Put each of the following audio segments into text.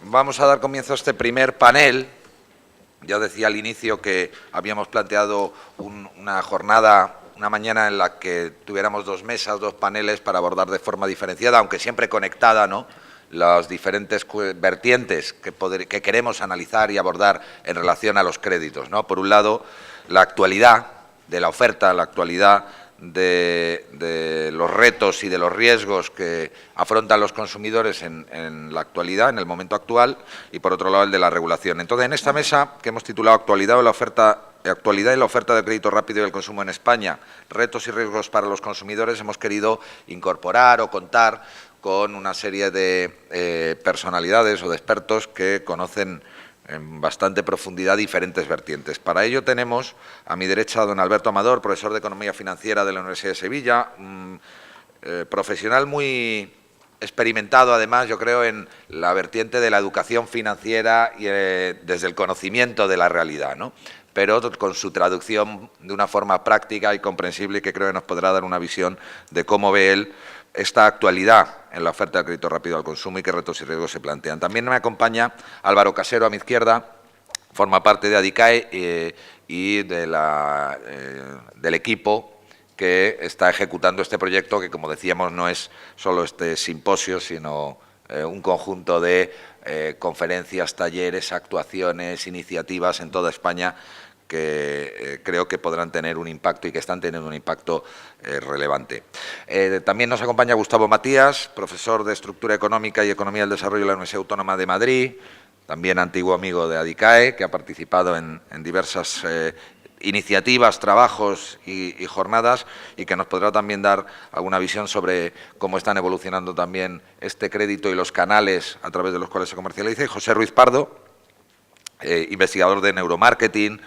Vamos a dar comienzo a este primer panel. Ya decía al inicio que habíamos planteado una jornada, una mañana en la que tuviéramos dos mesas, dos paneles para abordar de forma diferenciada, aunque siempre conectada, ¿no?, las diferentes vertientes que queremos analizar y abordar en relación a los créditos, ¿no? Por un lado, la actualidad de la oferta, la actualidad de los retos y de los riesgos que afrontan los consumidores en la actualidad, en el momento actual, y por otro lado el de la regulación. Entonces, en esta mesa que hemos titulado Actualidad en la oferta de crédito rápido y el consumo en España, retos y riesgos para los consumidores, hemos querido incorporar o contar con una serie de personalidades o de expertos que conocen en bastante profundidad diferentes vertientes. Para ello tenemos a mi derecha a don Alberto Amador, profesor de Economía Financiera de la Universidad de Sevilla, profesional muy experimentado, además, yo creo, en la vertiente de la educación financiera y desde el conocimiento de la realidad, ¿no?, pero con su traducción de una forma práctica y comprensible, que creo que nos podrá dar una visión de cómo ve él esta actualidad en la oferta de crédito rápido al consumo y qué retos y riesgos se plantean. También me acompaña Álvaro Casero, a mi izquierda, forma parte de ADICAE y del equipo que está ejecutando este proyecto, que, como decíamos, no es solo este simposio, sino un conjunto de conferencias, talleres, actuaciones, iniciativas en toda España que creo que podrán tener un impacto y que están teniendo un impacto relevante. También nos acompaña Gustavo Matías, profesor de Estructura Económica y Economía del Desarrollo de la Universidad Autónoma de Madrid, también antiguo amigo de ADICAE, que ha participado en diversas iniciativas, trabajos y jornadas, y que nos podrá también dar alguna visión sobre cómo están evolucionando también este crédito y los canales a través de los cuales se comercializa. Y José Ruiz Pardo, investigador de neuromarketing,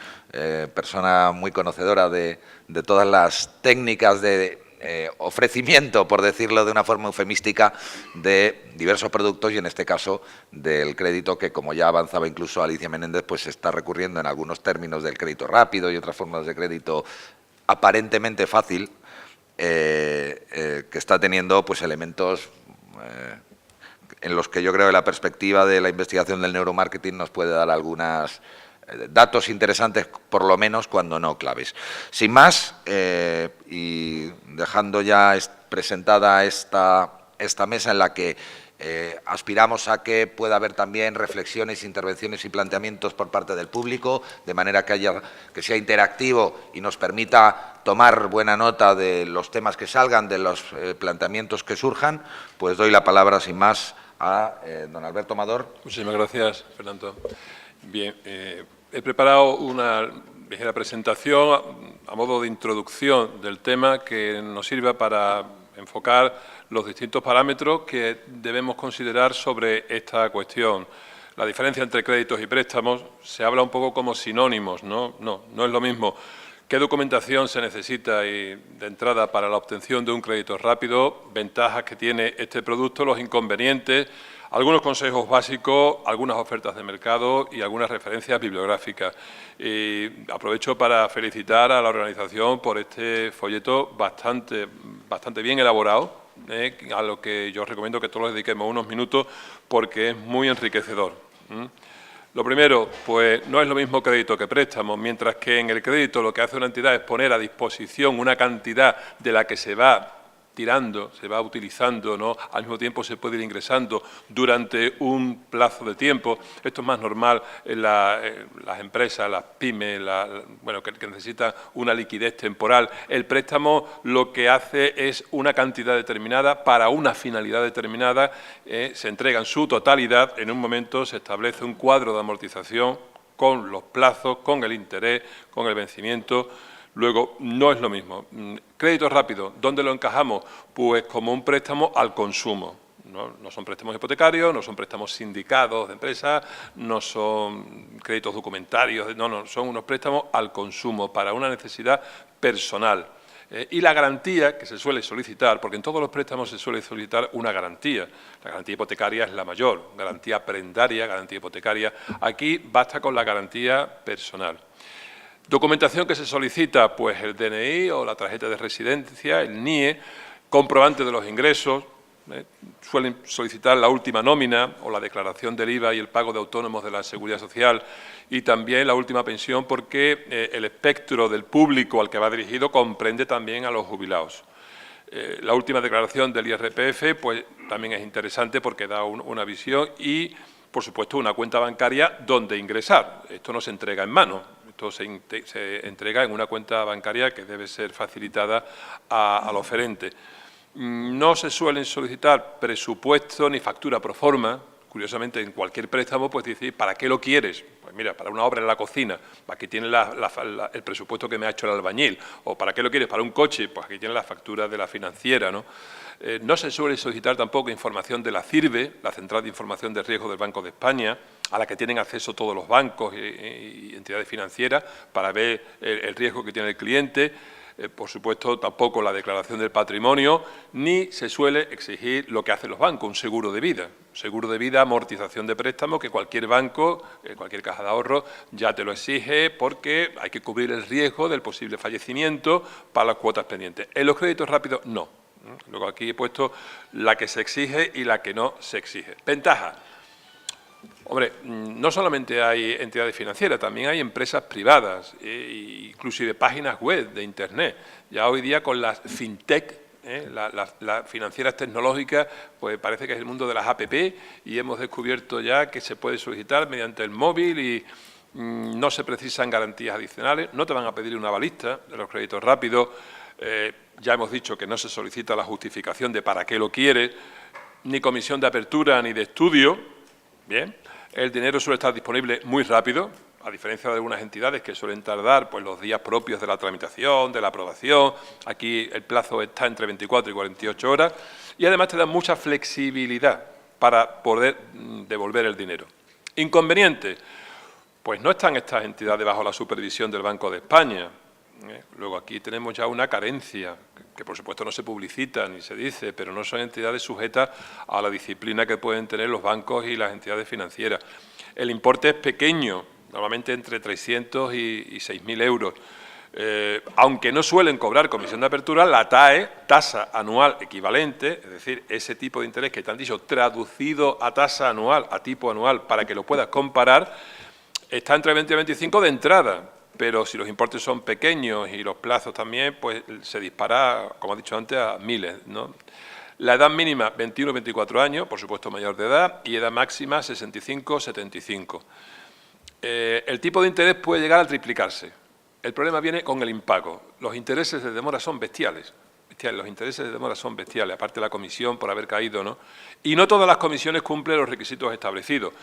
persona muy conocedora de todas las técnicas de ofrecimiento, por decirlo de una forma eufemística, de diversos productos y, en este caso, del crédito que, como ya avanzaba incluso Alicia Menéndez, pues está recurriendo en algunos términos del crédito rápido y otras formas de crédito aparentemente fácil, que está teniendo pues elementos en los que yo creo que la perspectiva de la investigación del neuromarketing nos puede dar algunos datos interesantes, por lo menos, cuando no claves. Sin más, y dejando ya presentada esta mesa en la que aspiramos a que pueda haber también reflexiones, intervenciones y planteamientos por parte del público, de manera que sea interactivo y nos permita tomar buena nota de los temas que salgan, de los planteamientos que surjan, pues doy la palabra, sin más, a don Alberto Amador. Muchísimas gracias, Fernando. Bien, he preparado una ligera presentación a modo de introducción del tema que nos sirva para enfocar los distintos parámetros que debemos considerar sobre esta cuestión. La diferencia entre créditos y préstamos se habla un poco como sinónimos, ¿no? No es lo mismo. ¿Qué documentación se necesita de entrada para la obtención de un crédito rápido? Ventajas que tiene este producto, los inconvenientes, algunos consejos básicos, algunas ofertas de mercado y algunas referencias bibliográficas. Aprovecho para felicitar a la organización por este folleto bastante bien elaborado, a lo que yo os recomiendo que todos le dediquemos unos minutos porque es muy enriquecedor. Lo primero, pues no es lo mismo crédito que préstamo, mientras que en el crédito lo que hace una entidad es poner a disposición una cantidad de la que se va tirando, se va utilizando, ¿no? Al mismo tiempo se puede ir ingresando durante un plazo de tiempo. Esto es más normal en las empresas, las pymes, que necesitan una liquidez temporal. El préstamo lo que hace es una cantidad determinada para una finalidad determinada, se entrega en su totalidad, en un momento se establece un cuadro de amortización con los plazos, con el interés, con el vencimiento. Luego, no es lo mismo. Crédito rápido, ¿dónde lo encajamos? Pues como un préstamo al consumo. No son préstamos hipotecarios, no son préstamos sindicados de empresas, no son créditos documentarios, son unos préstamos al consumo para una necesidad personal. Y la garantía que se suele solicitar, porque en todos los préstamos se suele solicitar una garantía. La garantía hipotecaria es la mayor, garantía prendaria, garantía hipotecaria. Aquí basta con la garantía personal. Documentación que se solicita, pues el DNI o la tarjeta de residencia, el NIE, comprobante de los ingresos, Suelen solicitar la última nómina o la declaración del IVA y el pago de autónomos de la Seguridad Social y también la última pensión porque el espectro del público al que va dirigido comprende también a los jubilados. La última declaración del IRPF pues, también es interesante porque da una visión y, por supuesto, una cuenta bancaria donde ingresar. Esto no se entrega en mano, esto se entrega en una cuenta bancaria que debe ser facilitada al oferente. No se suelen solicitar presupuesto ni factura pro forma. Curiosamente, en cualquier préstamo, pues dice, ¿para qué lo quieres? Pues mira, para una obra en la cocina, aquí tiene el presupuesto que me ha hecho el albañil. O ¿para qué lo quieres? Para un coche, pues aquí tiene la factura de la financiera, ¿no? No se suele solicitar tampoco información de la CIRBE, la Central de Información de Riesgo del Banco de España, a la que tienen acceso todos los bancos y entidades financieras para ver el riesgo que tiene el cliente. Por supuesto, tampoco la declaración del patrimonio, ni se suele exigir lo que hacen los bancos, un seguro de vida. Seguro de vida, amortización de préstamos, que cualquier banco, cualquier caja de ahorro, ya te lo exige porque hay que cubrir el riesgo del posible fallecimiento para las cuotas pendientes. En los créditos rápidos, no. Luego aquí he puesto la que se exige y la que no se exige. Ventajas. Hombre, no solamente hay entidades financieras, también hay empresas privadas, inclusive páginas web de Internet. Ya hoy día con las fintech, las financieras tecnológicas, pues parece que es el mundo de las APP y hemos descubierto ya que se puede solicitar mediante el móvil y no se precisan garantías adicionales, no te van a pedir una avalista de los créditos rápidos, ya hemos dicho que no se solicita la justificación de para qué lo quieres, ni comisión de apertura ni de estudio. Bien, el dinero suele estar disponible muy rápido, a diferencia de algunas entidades que suelen tardar pues, los días propios de la tramitación, de la aprobación. Aquí el plazo está entre 24 y 48 horas y además te dan mucha flexibilidad para poder devolver el dinero. Inconveniente, pues no están estas entidades bajo la supervisión del Banco de España. Luego aquí tenemos ya una carencia, que por supuesto no se publicita ni se dice, pero no son entidades sujetas a la disciplina que pueden tener los bancos y las entidades financieras. El importe es pequeño, normalmente entre 300 y 6.000 euros. Aunque no suelen cobrar comisión de apertura, la TAE, tasa anual equivalente, es decir, ese tipo de interés que te han dicho traducido a tasa anual, a tipo anual, para que lo puedas comparar, está entre 20 y 25 de entrada. Pero si los importes son pequeños y los plazos también, pues se dispara, como he dicho antes, a miles, ¿no? La edad mínima, 21-24 años, por supuesto mayor de edad, y edad máxima, 65-75. El tipo de interés puede llegar a triplicarse. El problema viene con el impago. Los intereses de demora son bestiales. Los intereses de demora son bestiales, aparte de la comisión por haber caído, ¿no? Y no todas las comisiones cumplen los requisitos establecidos.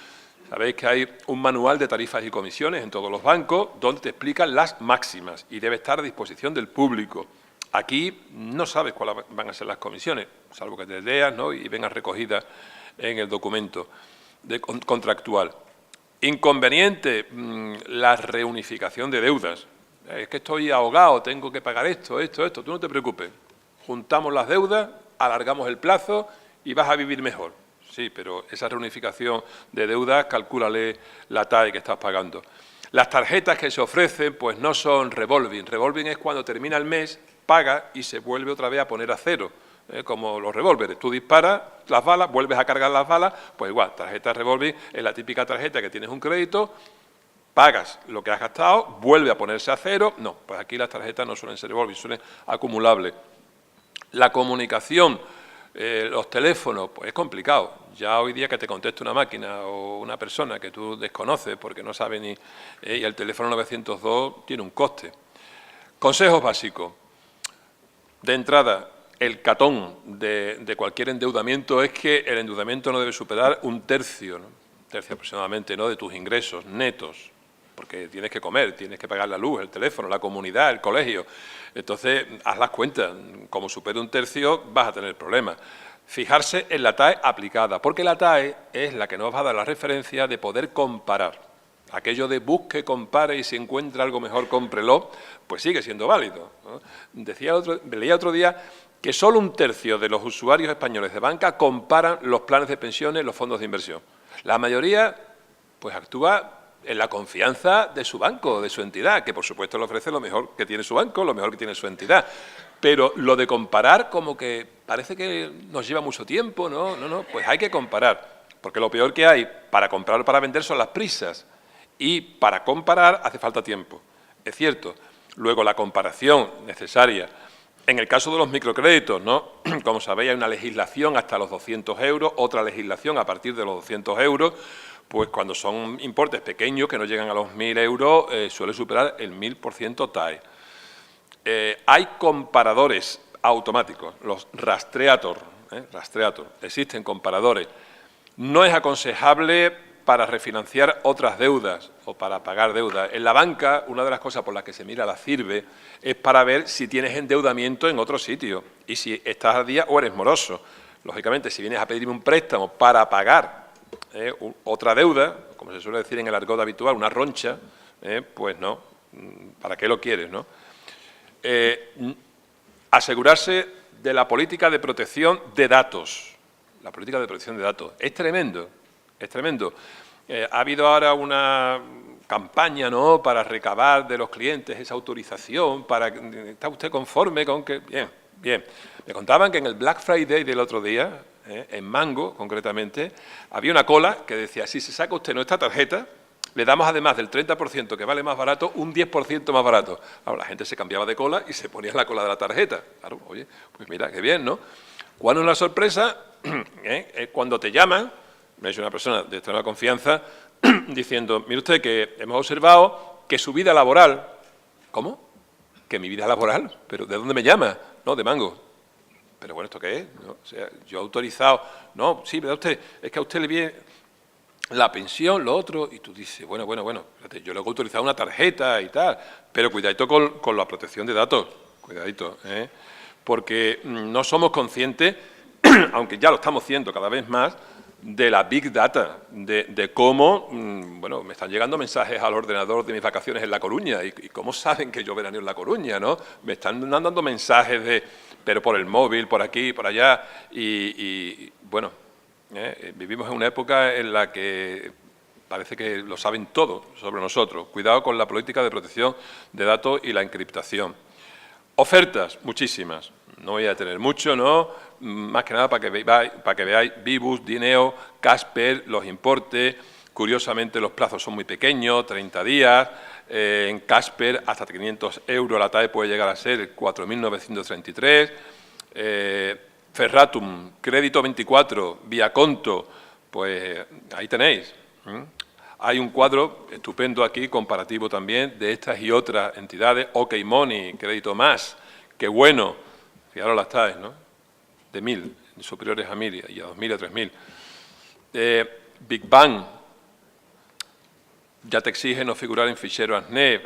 Sabéis que hay un manual de tarifas y comisiones en todos los bancos donde te explican las máximas y debe estar a disposición del público. Aquí no sabes cuáles van a ser las comisiones, salvo que te leas, ¿no? Y vengan recogidas en el documento contractual. Inconveniente, la reunificación de deudas. Es que estoy ahogado, tengo que pagar esto. Tú no te preocupes. Juntamos las deudas, alargamos el plazo y vas a vivir mejor. Sí, pero esa reunificación de deudas, calcúlale la TAE que estás pagando. Las tarjetas que se ofrecen, pues no son revolving. Revolving es cuando termina el mes, paga y se vuelve otra vez a poner a cero, como los revólveres. Tú disparas las balas, vuelves a cargar las balas, pues igual, tarjeta revolving es la típica tarjeta que tienes un crédito, pagas lo que has gastado, vuelve a ponerse a cero. No, pues aquí las tarjetas no suelen ser revolving, suelen acumulables. La comunicación, los teléfonos, pues es complicado. Ya hoy día que te conteste una máquina o una persona que tú desconoces porque no sabe ni... y el teléfono 902 tiene un coste. Consejos básicos. De entrada, el catón de cualquier endeudamiento es que el endeudamiento no debe superar un tercio, ¿no? Un tercio aproximadamente, ¿no?, de tus ingresos netos, porque tienes que comer, tienes que pagar la luz, el teléfono, la comunidad, el colegio. Entonces, haz las cuentas. Como supere un tercio, vas a tener problemas. Fijarse en la TAE aplicada, porque la TAE es la que nos va a dar la referencia de poder comparar. Aquello de busque, compare y si encuentra algo mejor, cómprelo, pues sigue siendo válido, ¿no? Leía otro día que solo un tercio de los usuarios españoles de banca comparan los planes de pensiones, los fondos de inversión. La mayoría, pues actúa en la confianza de su banco, de su entidad, que por supuesto le ofrece lo mejor que tiene su banco, lo mejor que tiene su entidad. Pero lo de comparar como que parece que nos lleva mucho tiempo, ¿no? No, pues hay que comparar, porque lo peor que hay para comprar o para vender son las prisas, y para comparar hace falta tiempo, es cierto. Luego la comparación necesaria. En el caso de los microcréditos, ¿no? Como sabéis, hay una legislación hasta los 200 euros, otra legislación a partir de los 200 euros, pues cuando son importes pequeños que no llegan a los 1.000 euros, suele superar el 1000% TAE. Hay comparadores automáticos, los rastreator, existen comparadores. No es aconsejable para refinanciar otras deudas o para pagar deudas. En la banca, una de las cosas por las que se mira la CIRBE es para ver si tienes endeudamiento en otro sitio y si estás al día o eres moroso. Lógicamente, si vienes a pedirme un préstamo para pagar otra deuda, como se suele decir en el argot habitual, una roncha, pues no, ¿para qué lo quieres, no? Asegurarse de la política de protección de datos. La política de protección de datos. Es tremendo, es tremendo. Ha habido ahora una campaña, ¿no?, para recabar de los clientes esa autorización, ¿está usted conforme con que...? Bien, bien. Me contaban que en el Black Friday del otro día, en Mango, concretamente, había una cola que decía, si se saca usted nuestra tarjeta, le damos además del 30% que vale más barato, un 10% más barato. Claro, la gente se cambiaba de cola y se ponía en la cola de la tarjeta. Claro, oye, pues mira, qué bien, ¿no? ¿Cuál es la sorpresa? Cuando te llaman, me ha dicho una persona de extrema confianza, diciendo, mire usted que hemos observado que su vida laboral... ¿Cómo? ¿Que mi vida laboral? ¿Pero de dónde me llama? No, de Mango. Pero bueno, ¿esto qué es? ¿No? O sea, yo he autorizado... No, sí, ¿verdad usted? Es que a usted le viene... la pensión, lo otro, y tú dices, bueno, fíjate, yo luego he autorizado una tarjeta y tal, pero cuidadito con la protección de datos, cuidadito, porque no somos conscientes, aunque ya lo estamos haciendo cada vez más, de la Big Data, de cómo, bueno, me están llegando mensajes al ordenador de mis vacaciones en La Coruña, y cómo saben que yo veraneo en La Coruña, ¿no? Me están mandando mensajes pero por el móvil, por aquí, por allá, y bueno... Vivimos en una época en la que parece que lo saben todo sobre nosotros. Cuidado con la política de protección de datos y la encriptación. Ofertas, muchísimas. No voy a tener mucho, ¿no? Más que nada para que veáis Vivus, Dineo, Casper, los importes. Curiosamente, los plazos son muy pequeños, 30 días. En Casper, hasta 500 euros la TAE puede llegar a ser 4.933. Ferratum, crédito 24, vía conto, pues ahí tenéis. Hay un cuadro estupendo aquí, comparativo también, de estas y otras entidades. OK Money, crédito más, qué bueno, fijaros las TAEs, ¿no? De 1.000, superiores a 1.000 y a 2.000 y a 3.000. Big Bang, ya te exige no figurar en fichero ASNEP,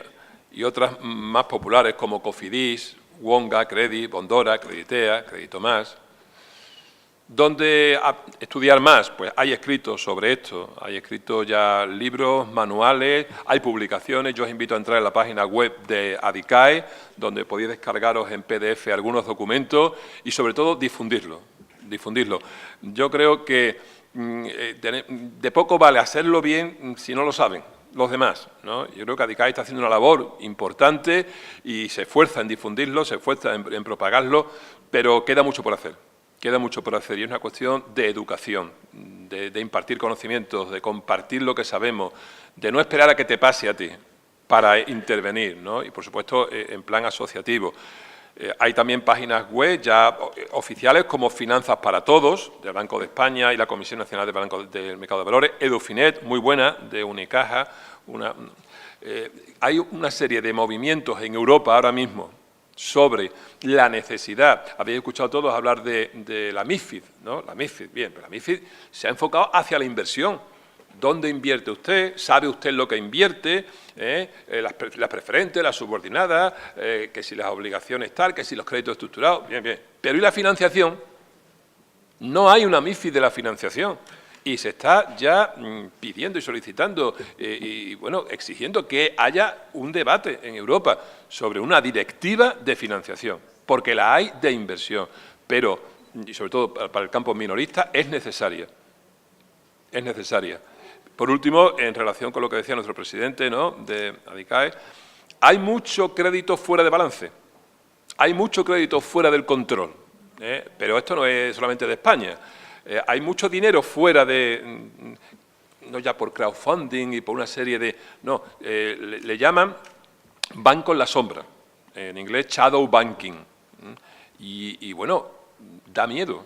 y otras más populares como Cofidis, Wonga, Credit, Bondora, Creditea, Crédito Más. ¿Dónde estudiar más? Pues hay escritos sobre esto, hay escritos ya libros, manuales, hay publicaciones. Yo os invito a entrar en la página web de ADICAE, donde podéis descargaros en PDF algunos documentos y, sobre todo, difundirlo. Yo creo que de poco vale hacerlo bien si no lo saben los demás, ¿no? Yo creo que ADICAE está haciendo una labor importante y se esfuerza en difundirlo, se esfuerza en propagarlo, pero queda mucho por hacer. Queda mucho por hacer y es una cuestión de educación, de impartir conocimientos, de compartir lo que sabemos, de no esperar a que te pase a ti para intervenir, ¿no? Y, por supuesto, en plan asociativo. Hay también páginas web ya oficiales como Finanzas para Todos, del Banco de España y la Comisión Nacional del Mercado de Valores, Edufinet, muy buena, de Unicaja. Hay una serie de movimientos en Europa ahora mismo sobre la necesidad. Habéis escuchado todos hablar de la MiFID, ¿no? La MiFID, bien, pero la MiFID se ha enfocado hacia la inversión. ¿Dónde invierte usted? ¿Sabe usted lo que invierte? Las preferentes, las subordinadas, que si las obligaciones tal, que si los créditos estructurados, bien, bien. Pero ¿y la financiación? No hay una MiFID de la financiación. Y se está ya pidiendo y solicitando y, bueno, exigiendo que haya un debate en Europa sobre una directiva de financiación, porque la hay de inversión, pero, y sobre todo para el campo minorista, es necesaria. Es necesaria. Por último, en relación con lo que decía nuestro presidente, ¿no?, de ADICAE, hay mucho crédito fuera de balance. hay mucho crédito fuera del control, pero esto no es solamente de España. Hay mucho dinero fuera de, no ya por crowdfunding y por una serie de... No, le llaman banco en la sombra, en inglés shadow banking. Y bueno, da miedo.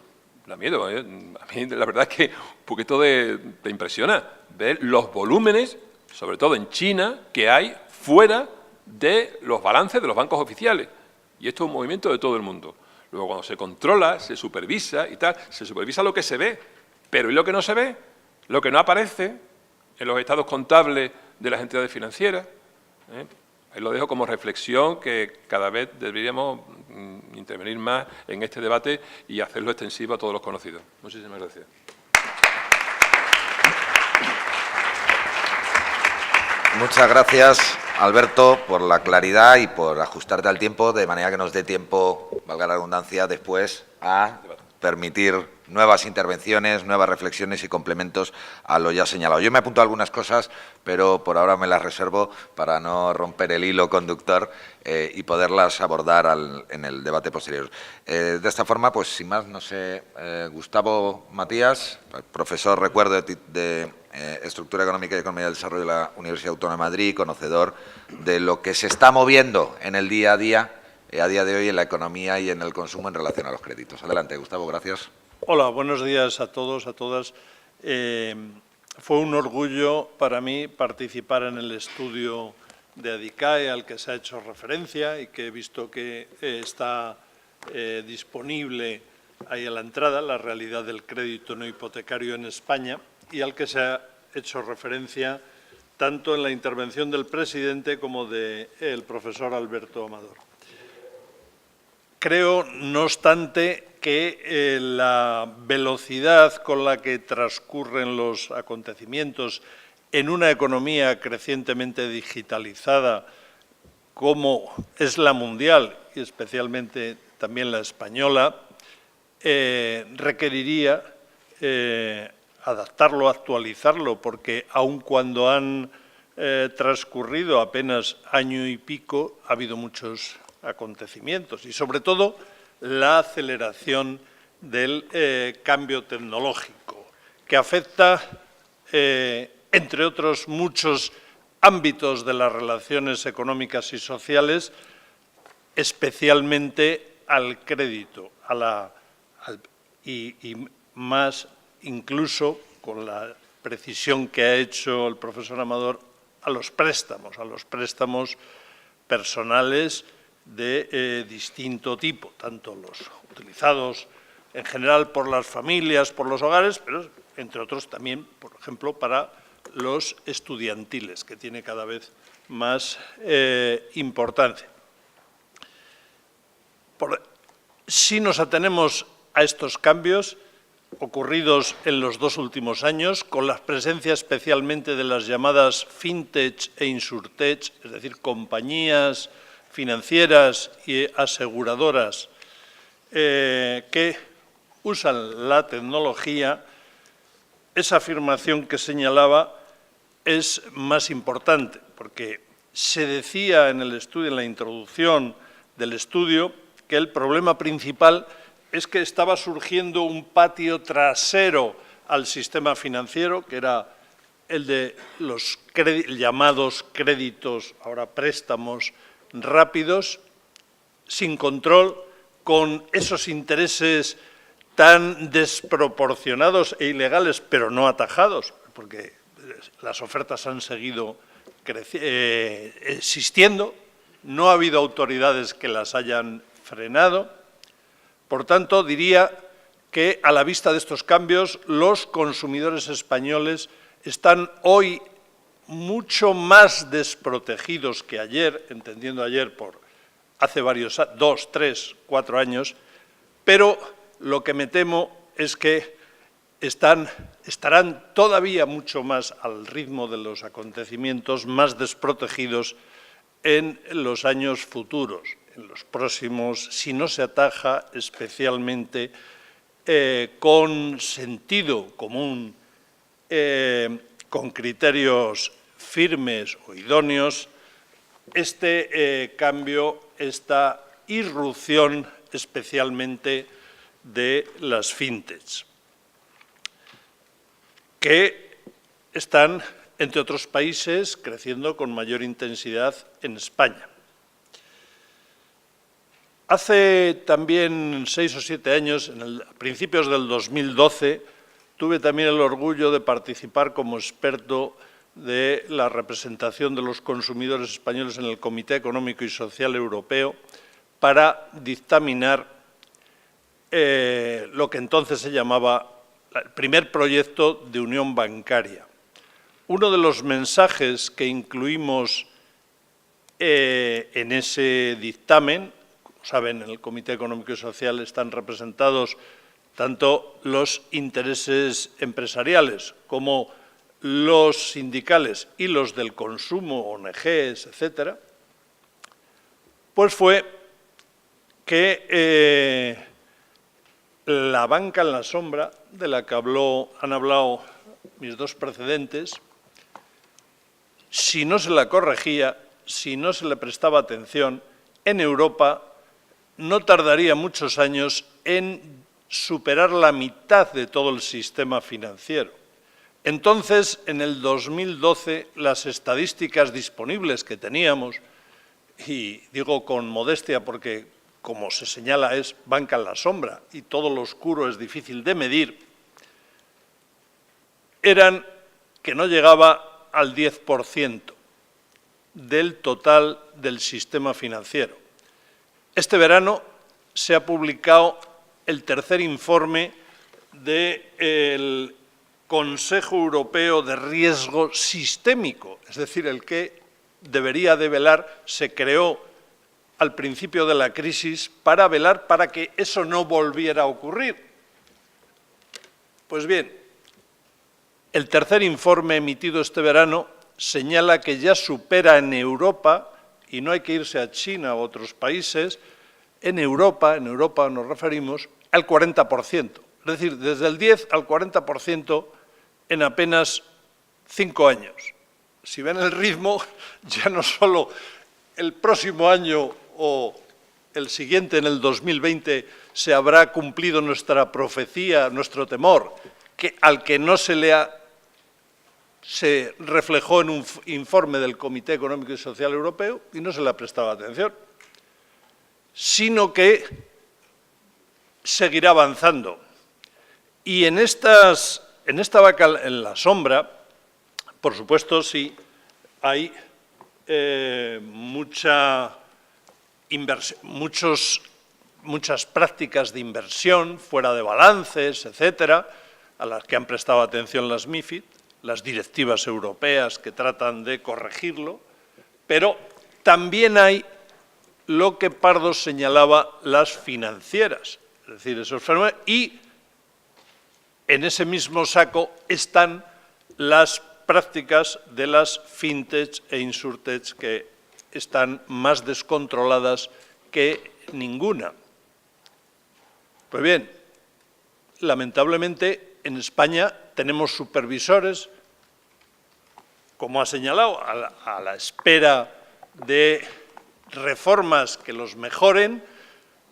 A mí la verdad es que un poquito te impresiona ver los volúmenes, sobre todo en China, que hay fuera de los balances de los bancos oficiales. Y esto es un movimiento de todo el mundo. Luego, cuando se controla, se supervisa y tal, se supervisa lo que se ve. Pero ¿y lo que no se ve? Lo que no aparece en los estados contables de las entidades financieras. Ahí lo dejo como reflexión, que cada vez deberíamos intervenir más en este debate y hacerlo extensivo a todos los conocidos. Muchísimas gracias. Muchas gracias, Alberto, por la claridad y por ajustarte al tiempo, de manera que nos dé tiempo, valga la redundancia, después a permitir nuevas intervenciones, nuevas reflexiones y complementos a lo ya señalado. Yo me apunto a algunas cosas, pero por ahora me las reservo para no romper el hilo conductor y poderlas abordar en el debate posterior. De esta forma, pues sin más, no sé, Gustavo Matías, profesor, recuerdo, de Estructura Económica y Economía del Desarrollo de la Universidad Autónoma de Madrid, conocedor de lo que se está moviendo en el día a día de hoy en la economía y en el consumo en relación a los créditos. Adelante, Gustavo, gracias. Hola, buenos días a todos, a todas. Fue un orgullo para mí participar en el estudio de ADICAE al que se ha hecho referencia y que he visto que está disponible ahí a la entrada, la realidad del crédito no hipotecario en España, y al que se ha hecho referencia tanto en la intervención del presidente como del profesor Alberto Amador. Creo, no obstante, que la velocidad con la que transcurren los acontecimientos en una economía crecientemente digitalizada como es la mundial y especialmente también la española, requeriría adaptarlo, actualizarlo, porque aun cuando han transcurrido apenas año y pico, ha habido muchos acontecimientos y, sobre todo, la aceleración del cambio tecnológico, que afecta, entre otros muchos ámbitos de las relaciones económicas y sociales, especialmente al crédito, y más incluso, con la precisión que ha hecho el profesor Amador, a los préstamos personales de distinto tipo, tanto los utilizados en general por las familias, por los hogares, pero entre otros también, por ejemplo, para los estudiantiles, que tiene cada vez más importancia. Si nos atenemos a estos cambios ocurridos en los 2 últimos años, con la presencia especialmente de las llamadas fintech e insurtech, es decir, compañías financieras y aseguradoras que usan la tecnología, esa afirmación que señalaba es más importante, porque se decía en el estudio, en la introducción del estudio, que el problema principal es que estaba surgiendo un patio trasero al sistema financiero, que era el de los llamados créditos, ahora préstamos rápidos, sin control, con esos intereses tan desproporcionados e ilegales, pero no atajados, porque las ofertas han seguido existiendo, no ha habido autoridades que las hayan frenado. Por tanto, diría que a la vista de estos cambios, los consumidores españoles están hoy mucho más desprotegidos que ayer, entendiendo ayer por hace varios, 2, 3, 4 años, pero lo que me temo es que estarán todavía mucho más al ritmo de los acontecimientos, más desprotegidos en los años futuros, en los próximos, si no se ataja especialmente con sentido común, con criterios firmes o idóneos, este cambio, esta irrupción especialmente de las fintechs, que están, entre otros países, creciendo con mayor intensidad en España. Hace también 6 o 7 años, a principios del 2012, tuve también el orgullo de participar como experto de la representación de los consumidores españoles en el Comité Económico y Social Europeo para dictaminar lo que entonces se llamaba el primer proyecto de unión bancaria. Uno de los mensajes que incluimos en ese dictamen, como saben, en el Comité Económico y Social están representados tanto los intereses empresariales como los sindicales y los del consumo, ONGs, etcétera, pues fue que la banca en la sombra, de la que han hablado mis dos precedentes, si no se la corregía, si no se le prestaba atención, en Europa no tardaría muchos años en superar la mitad de todo el sistema financiero. Entonces, en el 2012, las estadísticas disponibles que teníamos, y digo con modestia porque, como se señala, es banca en la sombra y todo lo oscuro es difícil de medir, eran que no llegaba al 10% del total del sistema financiero. Este verano se ha publicado el tercer informe del Consejo Europeo de Riesgo Sistémico, es decir, el que debería de velar, se creó al principio de la crisis para velar para que eso no volviera a ocurrir. Pues bien, el tercer informe emitido este verano señala que ya supera en Europa, y no hay que irse a China u otros países, en Europa nos referimos al 40%, es decir, desde el 10 al 40% en apenas 5 años. Si ven el ritmo, ya no solo el próximo año o el siguiente, en el 2020, se habrá cumplido nuestra profecía, nuestro temor, que al que no se reflejó en un informe del Comité Económico y Social Europeo y no se le ha prestado atención, sino que seguirá avanzando. Y en esta banca en la sombra, por supuesto, sí hay muchas prácticas de inversión fuera de balances, etcétera, a las que han prestado atención las MiFID, las directivas europeas que tratan de corregirlo, pero también hay lo que Pardo señalaba, las financieras, es decir, esos fenómenos, y en ese mismo saco están las prácticas de las fintechs e insurtechs que están más descontroladas que ninguna. Pues bien, lamentablemente en España tenemos supervisores, como ha señalado, a la espera de reformas que los mejoren,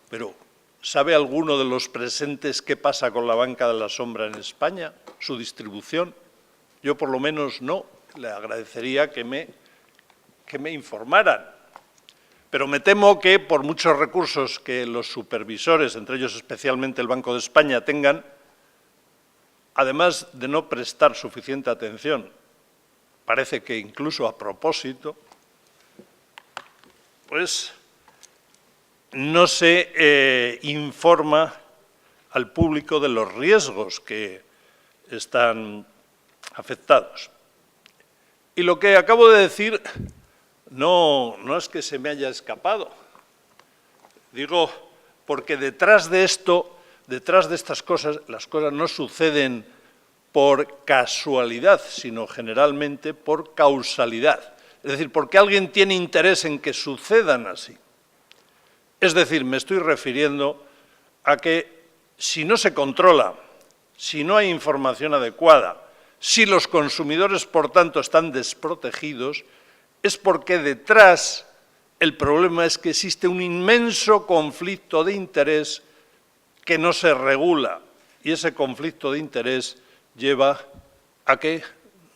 pero ¿sabe alguno de los presentes qué pasa con la banca de la sombra en España, su distribución? Yo por lo menos no, le agradecería que me informaran. Pero me temo que por muchos recursos que los supervisores, entre ellos especialmente el Banco de España, tengan, además de no prestar suficiente atención, parece que incluso a propósito, pues no se informa al público de los riesgos que están afectados. Y lo que acabo de decir no es que se me haya escapado. Digo, porque detrás de esto, detrás de estas cosas, las cosas no suceden por casualidad, sino generalmente por causalidad. Es decir, porque alguien tiene interés en que sucedan así. Es decir, me estoy refiriendo a que si no se controla, si no hay información adecuada, si los consumidores, por tanto, están desprotegidos, es porque detrás El problema es que existe un inmenso conflicto de interés que no se regula, y ese conflicto de interés lleva a que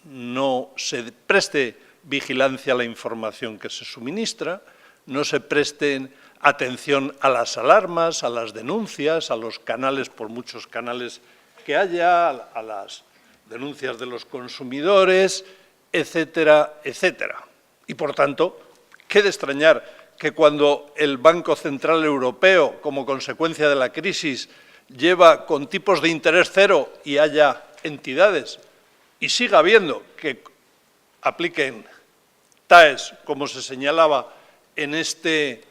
no se preste vigilancia a la información que se suministra, no se preste atención a las alarmas, a las denuncias, a los canales, por muchos canales que haya, a las denuncias de los consumidores, etcétera, etcétera. Y, por tanto, qué de extrañar que cuando el Banco Central Europeo, como consecuencia de la crisis, lleva con tipos de interés cero y haya entidades, y siga habiendo que apliquen TAEs, como se señalaba en este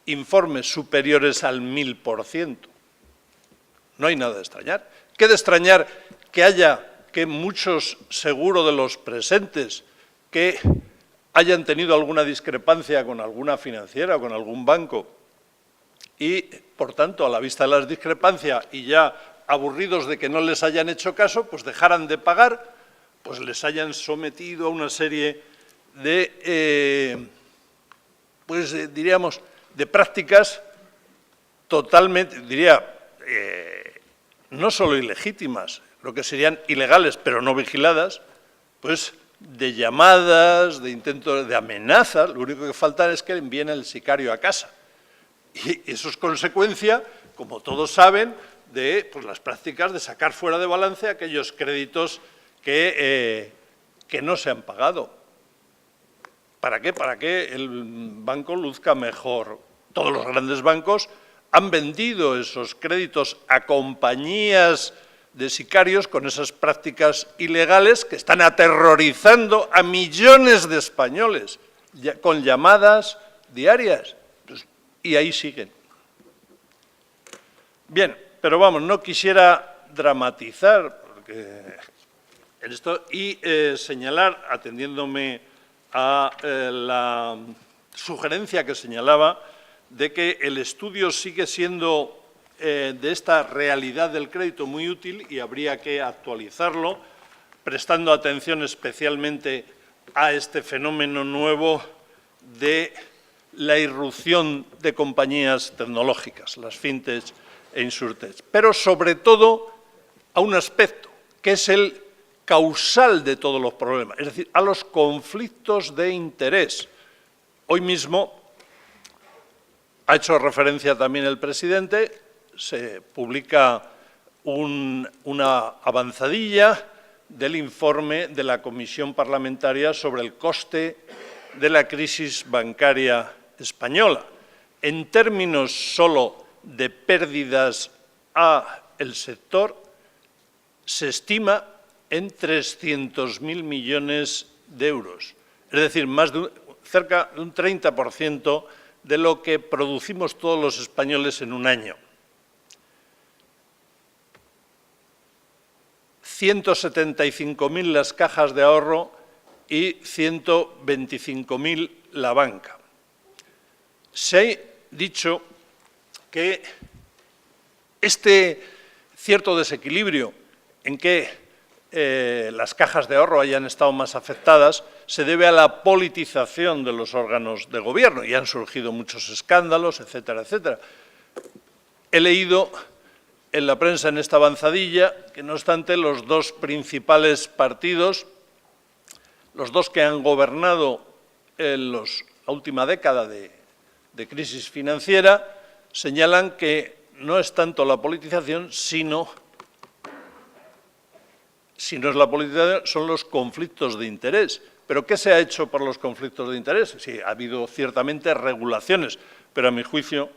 informe, superiores al 1000%. No hay nada de extrañar. ¿Qué de extrañar que haya que muchos, seguro de los presentes, que hayan tenido alguna discrepancia con alguna financiera o con algún banco y, por tanto, a la vista de las discrepancias y ya aburridos de que no les hayan hecho caso, pues dejaran de pagar, pues les hayan sometido a una serie de, diríamos, de prácticas totalmente, no solo ilegítimas, lo que serían ilegales, pero no vigiladas, pues de llamadas, de intentos, de amenazas. Lo único que falta es que envíen el sicario a casa. Y eso es consecuencia, como todos saben, de las prácticas de sacar fuera de balance aquellos créditos que no se han pagado. ¿Para qué? Para que el banco luzca mejor. Todos los grandes bancos han vendido esos créditos a compañías de sicarios con esas prácticas ilegales que están aterrorizando a millones de españoles con llamadas diarias. Y ahí siguen. Bien, pero vamos, no quisiera dramatizar en esto y señalar, atendiéndome a la sugerencia que señalaba de que el estudio sigue siendo de esta realidad del crédito muy útil y habría que actualizarlo, prestando atención especialmente a este fenómeno nuevo de la irrupción de compañías tecnológicas, las fintech e insurtech, pero sobre todo a un aspecto que es el causal de todos los problemas, es decir, a los conflictos de interés. Hoy mismo ha hecho referencia también el presidente, se publica una avanzadilla del informe de la Comisión Parlamentaria sobre el coste de la crisis bancaria española. En términos solo de pérdidas al sector, se estima en 300.000 millones de euros, es decir, cerca de un 30% de lo que producimos todos los españoles en un año. 175.000 las cajas de ahorro y 125.000 la banca. Se ha dicho que este cierto desequilibrio en que las cajas de ahorro hayan estado más afectadas se debe a la politización de los órganos de gobierno y han surgido muchos escándalos, etcétera, etcétera. He leído en la prensa, en esta avanzadilla, que no obstante los dos principales partidos, los dos que han gobernado en la última década de crisis financiera, señalan que no es tanto la politización, sino si no es la politización, son los conflictos de interés. ¿Pero qué se ha hecho por los conflictos de interés? Sí, ha habido ciertamente regulaciones, pero a mi juicio,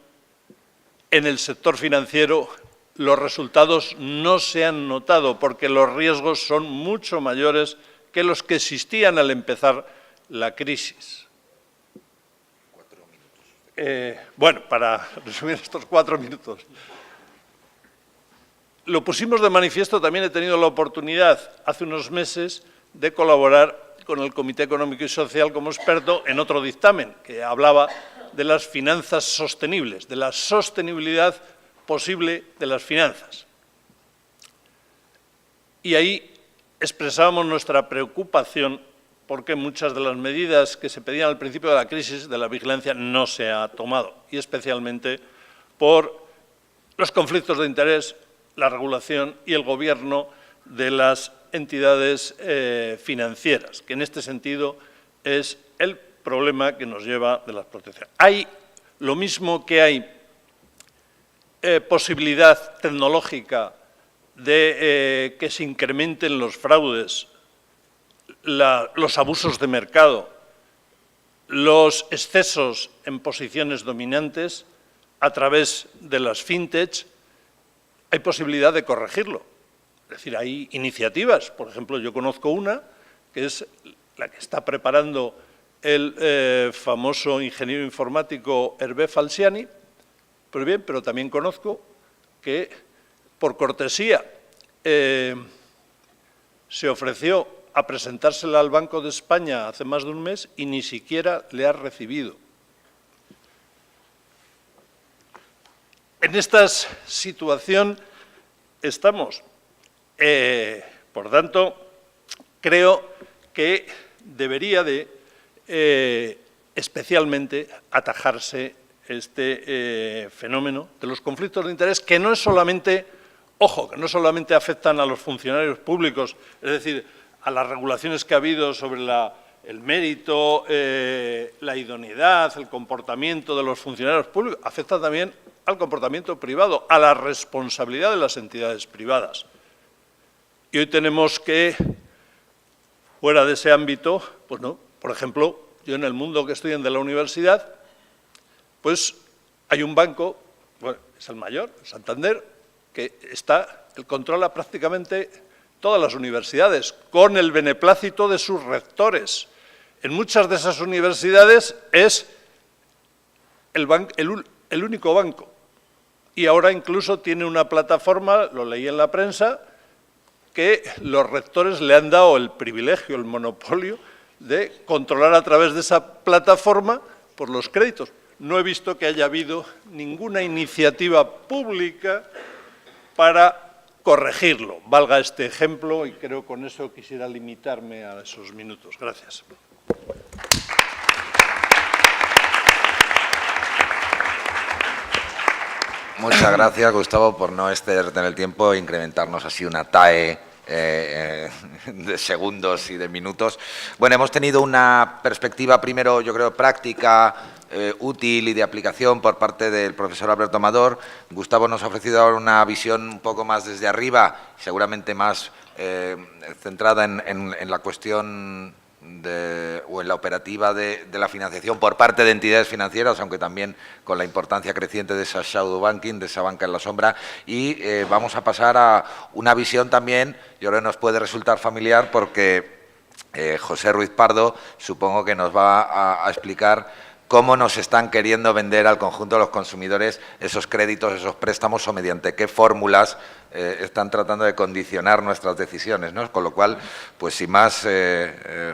en el sector financiero los resultados no se han notado porque los riesgos son mucho mayores que los que existían al empezar la crisis. Bueno, para resumir estos 4 minutos. Lo pusimos de manifiesto, también he tenido la oportunidad hace unos meses de colaborar con el Comité Económico y Social como experto en otro dictamen que hablaba de las finanzas sostenibles, de la sostenibilidad posible de las finanzas. Y ahí expresábamos nuestra preocupación porque muchas de las medidas que se pedían al principio de la crisis de la vigilancia no se ha tomado, y especialmente por los conflictos de interés, la regulación y el gobierno de las entidades financieras, que en este sentido es el problema que nos lleva de las protecciones. Hay lo mismo que hay posibilidad tecnológica de que se incrementen los fraudes, los abusos de mercado, los excesos en posiciones dominantes a través de las fintech, hay posibilidad de corregirlo. Es decir, hay iniciativas. Por ejemplo, yo conozco una, que es la que está preparando el famoso ingeniero informático Hervé Falciani, pero también conozco que, por cortesía, se ofreció a presentársela al Banco de España hace más de un mes y ni siquiera le ha recibido. En esta situación estamos. Por tanto, creo que debería de especialmente atajarse este fenómeno de los conflictos de interés, que no es solamente, ojo, que no solamente afectan a los funcionarios públicos, es decir, a las regulaciones que ha habido sobre el mérito, la idoneidad, el comportamiento de los funcionarios públicos, afecta también al comportamiento privado, a la responsabilidad de las entidades privadas. Y hoy tenemos que, fuera de ese ámbito, pues no, por ejemplo, yo en el mundo que estoy de la universidad, pues hay un banco, bueno, es el mayor, Santander, que controla prácticamente todas las universidades, con el beneplácito de sus rectores. En muchas de esas universidades es el único banco. Y ahora incluso tiene una plataforma, lo leí en la prensa, que los rectores le han dado el privilegio, el monopolio, de controlar a través de esa plataforma por los créditos. No he visto que haya habido ninguna iniciativa pública para corregirlo. Valga este ejemplo y creo que con eso quisiera limitarme a esos minutos. Gracias. Muchas gracias, Gustavo, por no excederte en el tiempo e incrementarnos así una TAE de segundos y de minutos. Bueno, hemos tenido una perspectiva primero, yo creo, práctica, útil y de aplicación por parte del profesor Alberto Amador. Gustavo nos ha ofrecido ahora una visión un poco más desde arriba, seguramente más centrada en la cuestión o en la operativa de la financiación por parte de entidades financieras, aunque también con la importancia creciente de esa shadow banking, de esa banca en la sombra. Y vamos a pasar a una visión también, yo creo que nos puede resultar familiar porque José Ruiz Pardo supongo que nos va a explicar cómo nos están queriendo vender al conjunto de los consumidores esos créditos, esos préstamos o mediante qué fórmulas están tratando de condicionar nuestras decisiones, ¿no? Con lo cual, pues sin más,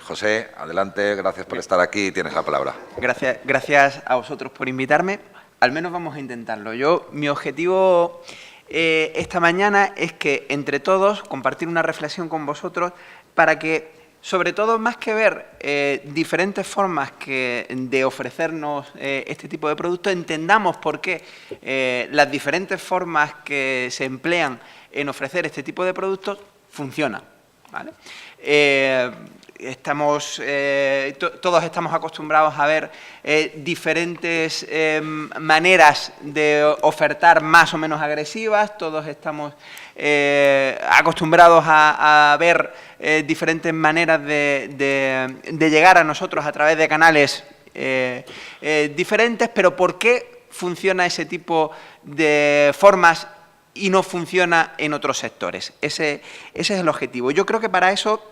José, adelante, gracias por estar aquí y tienes la palabra. Gracias a vosotros por invitarme. Al menos vamos a intentarlo. Mi objetivo esta mañana es que entre todos compartir una reflexión con vosotros para que, sobre todo, más que ver diferentes formas de ofrecernos este tipo de productos, entendamos por qué las diferentes formas que se emplean en ofrecer este tipo de productos funcionan, ¿vale? Todos estamos acostumbrados a ver diferentes maneras de ofertar más o menos agresivas, todos estamos acostumbrados a ver diferentes maneras de llegar a nosotros a través de canales diferentes, pero ¿por qué funciona ese tipo de formas y no funciona en otros sectores? Ese es el objetivo. Yo creo que para eso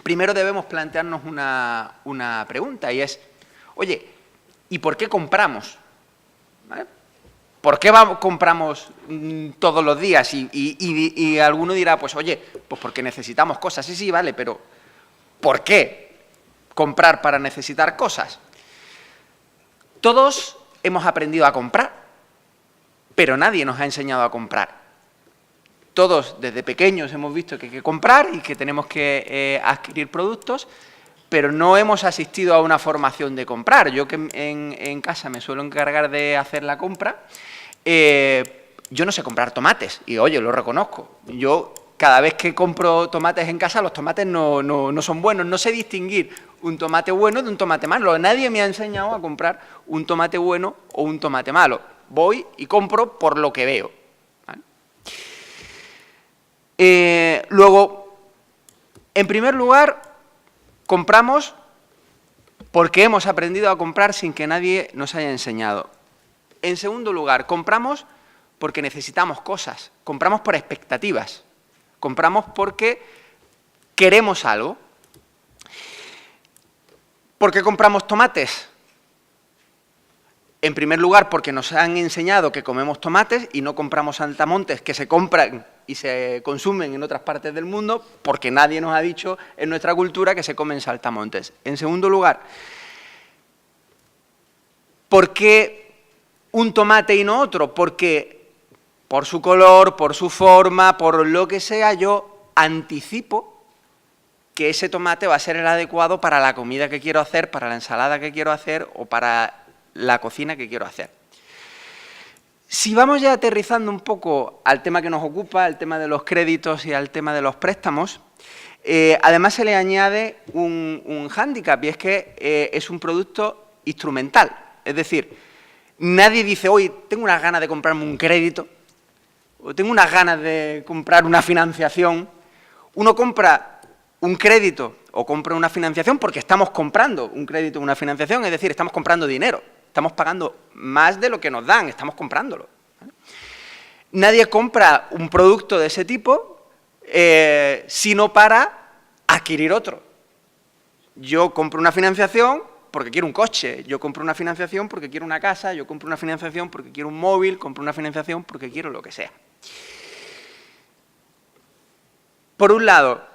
primero debemos plantearnos una pregunta y es, oye, ¿y por qué compramos? ¿Vale? ¿Por qué compramos todos los días? Y alguno dirá, pues oye, pues porque necesitamos cosas. Sí, sí, vale, pero ¿por qué comprar para necesitar cosas? Todos hemos aprendido a comprar, pero nadie nos ha enseñado a comprar. Todos desde pequeños hemos visto que hay que comprar y que tenemos que adquirir productos, pero no hemos asistido a una formación de comprar. Yo que en casa me suelo encargar de hacer la compra, yo no sé comprar tomates, y oye, lo reconozco. Yo cada vez que compro tomates en casa, los tomates no son buenos, no sé distinguir un tomate bueno de un tomate malo. Nadie me ha enseñado a comprar un tomate bueno o un tomate malo. Voy y compro por lo que veo, ¿vale? Luego, en primer lugar, compramos porque hemos aprendido a comprar sin que nadie nos haya enseñado. En segundo lugar, compramos porque necesitamos cosas, compramos por expectativas, compramos porque queremos algo. ¿Por qué compramos tomates? En primer lugar, porque nos han enseñado que comemos tomates y no compramos saltamontes que se compran y se consumen en otras partes del mundo, porque nadie nos ha dicho en nuestra cultura que se comen saltamontes. En segundo lugar, ¿por qué un tomate y no otro? Porque por su color, por su forma, por lo que sea, yo anticipo que ese tomate va a ser el adecuado para la comida que quiero hacer, para la ensalada que quiero hacer o para la cocina que quiero hacer. Si vamos ya aterrizando un poco al tema que nos ocupa, al tema de los créditos y al tema de los préstamos, además se le añade un hándicap, y es que es un producto instrumental. Es decir, nadie dice, hoy tengo unas ganas de comprarme un crédito o tengo unas ganas de comprar una financiación. Uno compra un crédito o compra una financiación porque estamos comprando un crédito o una financiación, es decir, estamos comprando dinero. Estamos pagando más de lo que nos dan, estamos comprándolo, ¿vale? Nadie compra un producto de ese tipo sino para adquirir otro. Yo compro una financiación porque quiero un coche, yo compro una financiación porque quiero una casa, yo compro una financiación porque quiero un móvil, compro una financiación porque quiero lo que sea. Por un lado,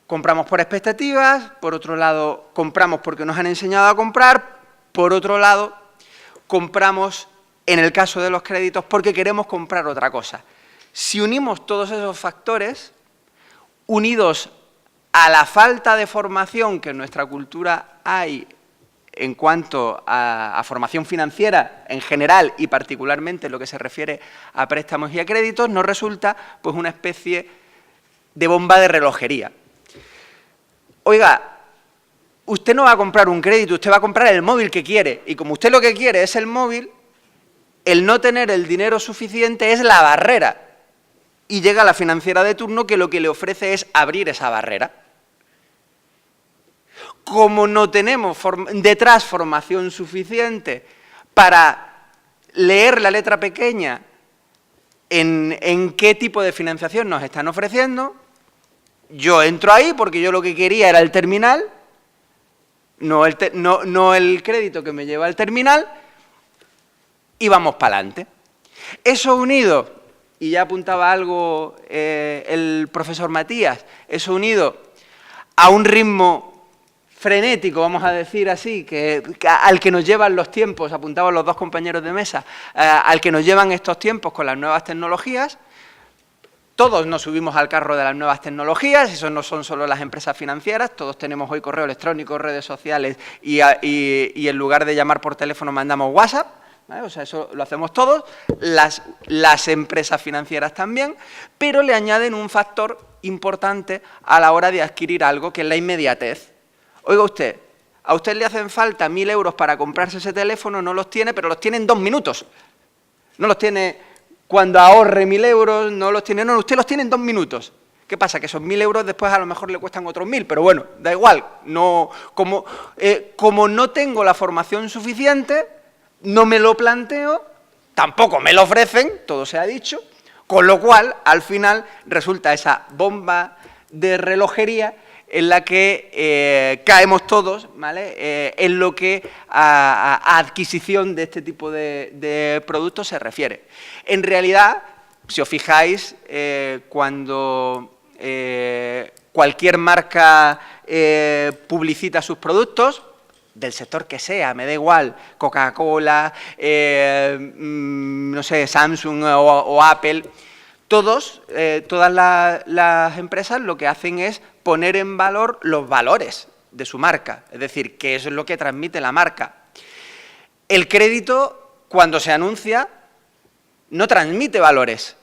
compramos por expectativas, por otro lado, compramos porque nos han enseñado a comprar. Por otro lado, compramos, en el caso de los créditos, porque queremos comprar otra cosa. Si unimos todos esos factores, unidos a la falta de formación que en nuestra cultura hay en cuanto a formación financiera en general y particularmente en lo que se refiere a préstamos y a créditos, nos resulta pues una especie de bomba de relojería. Oiga, usted no va a comprar un crédito, usted va a comprar el móvil que quiere. Y como usted lo que quiere es el móvil, el no tener el dinero suficiente es la barrera. Y llega la financiera de turno que lo que le ofrece es abrir esa barrera. Como no tenemos detrás formación suficiente para leer la letra pequeña en qué tipo de financiación nos están ofreciendo, yo entro ahí porque yo lo que quería era el terminal, no el crédito que me lleva al terminal, y vamos para adelante. Eso unido, y ya apuntaba algo el profesor Matías, eso unido a un ritmo frenético, vamos a decir así, al que nos llevan los tiempos, apuntaban los dos compañeros de mesa, al que nos llevan estos tiempos con las nuevas tecnologías. Todos nos subimos al carro de las nuevas tecnologías, eso no son solo las empresas financieras, todos tenemos hoy correo electrónico, redes sociales y en lugar de llamar por teléfono mandamos WhatsApp, ¿vale? O sea, eso lo hacemos todos, las empresas financieras también, pero le añaden un factor importante a la hora de adquirir algo, que es la inmediatez. Oiga usted, a usted le hacen falta 1.000 euros para comprarse ese teléfono, no los tiene, pero los tiene en 2 minutos, no los tiene cuando ahorre 1.000 euros, no los tiene, no, usted los tiene en 2 minutos. ¿Qué pasa? Que esos 1.000 euros después a lo mejor le cuestan otros 1.000, pero bueno, da igual. No, como no tengo la formación suficiente, no me lo planteo, tampoco me lo ofrecen, todo se ha dicho, con lo cual, al final, resulta esa bomba de relojería en la que caemos todos, ¿vale? En lo que a adquisición de este tipo de productos se refiere. En realidad, si os fijáis, cuando cualquier marca publicita sus productos, del sector que sea, me da igual, Coca-Cola, no sé, Samsung o Apple, todas las empresas lo que hacen es poner en valor los valores de su marca, es decir, qué es lo que transmite la marca. El crédito, cuando se anuncia, no transmite valores,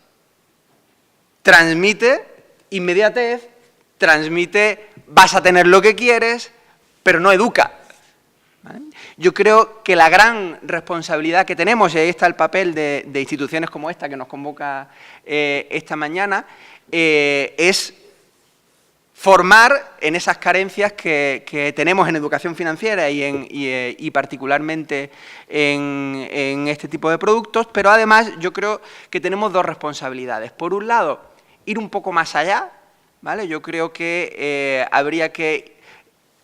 transmite inmediatez, transmite vas a tener lo que quieres, pero no educa. ¿Vale? Yo creo que la gran responsabilidad que tenemos, y ahí está el papel de instituciones como esta que nos convoca esta mañana, es formar en esas carencias que tenemos en educación financiera y particularmente en este tipo de productos, pero además yo creo que tenemos dos responsabilidades. Por un lado, ir un poco más allá, ¿vale? Yo creo que habría que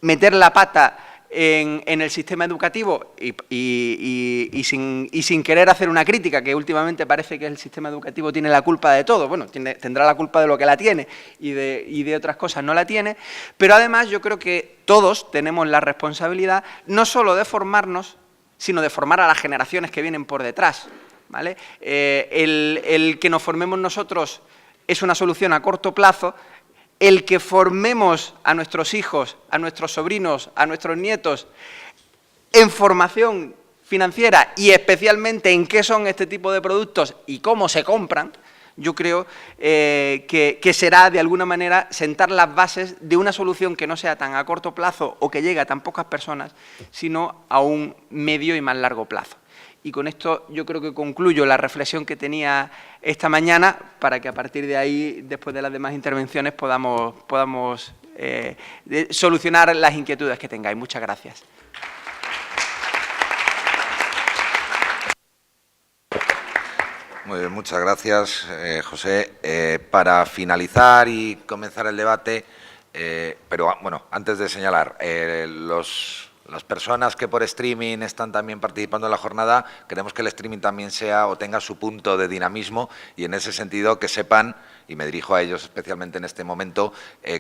meter la pata en el sistema educativo y sin querer hacer una crítica, que últimamente parece que el sistema educativo tiene la culpa de todo. Bueno, tendrá la culpa de lo que la tiene y de otras cosas no la tiene, pero además yo creo que todos tenemos la responsabilidad no solo de formarnos, sino de formar a las generaciones que vienen por detrás, ¿vale? El que nos formemos nosotros es una solución a corto plazo. El que formemos a nuestros hijos, a nuestros sobrinos, a nuestros nietos en formación financiera y especialmente en qué son este tipo de productos y cómo se compran, yo creo que será de alguna manera sentar las bases de una solución que no sea tan a corto plazo o que llegue a tan pocas personas, sino a un medio y más largo plazo. Y con esto yo creo que concluyo la reflexión que tenía esta mañana para que a partir de ahí, después de las demás intervenciones, podamos solucionar las inquietudes que tengáis. Muchas gracias. Muy bien, muchas gracias, José. Para finalizar y comenzar el debate, pero bueno, antes de señalar, las personas que por streaming están también participando en la jornada, queremos que el streaming también sea o tenga su punto de dinamismo y en ese sentido que sepan, y me dirijo a ellos especialmente en este momento,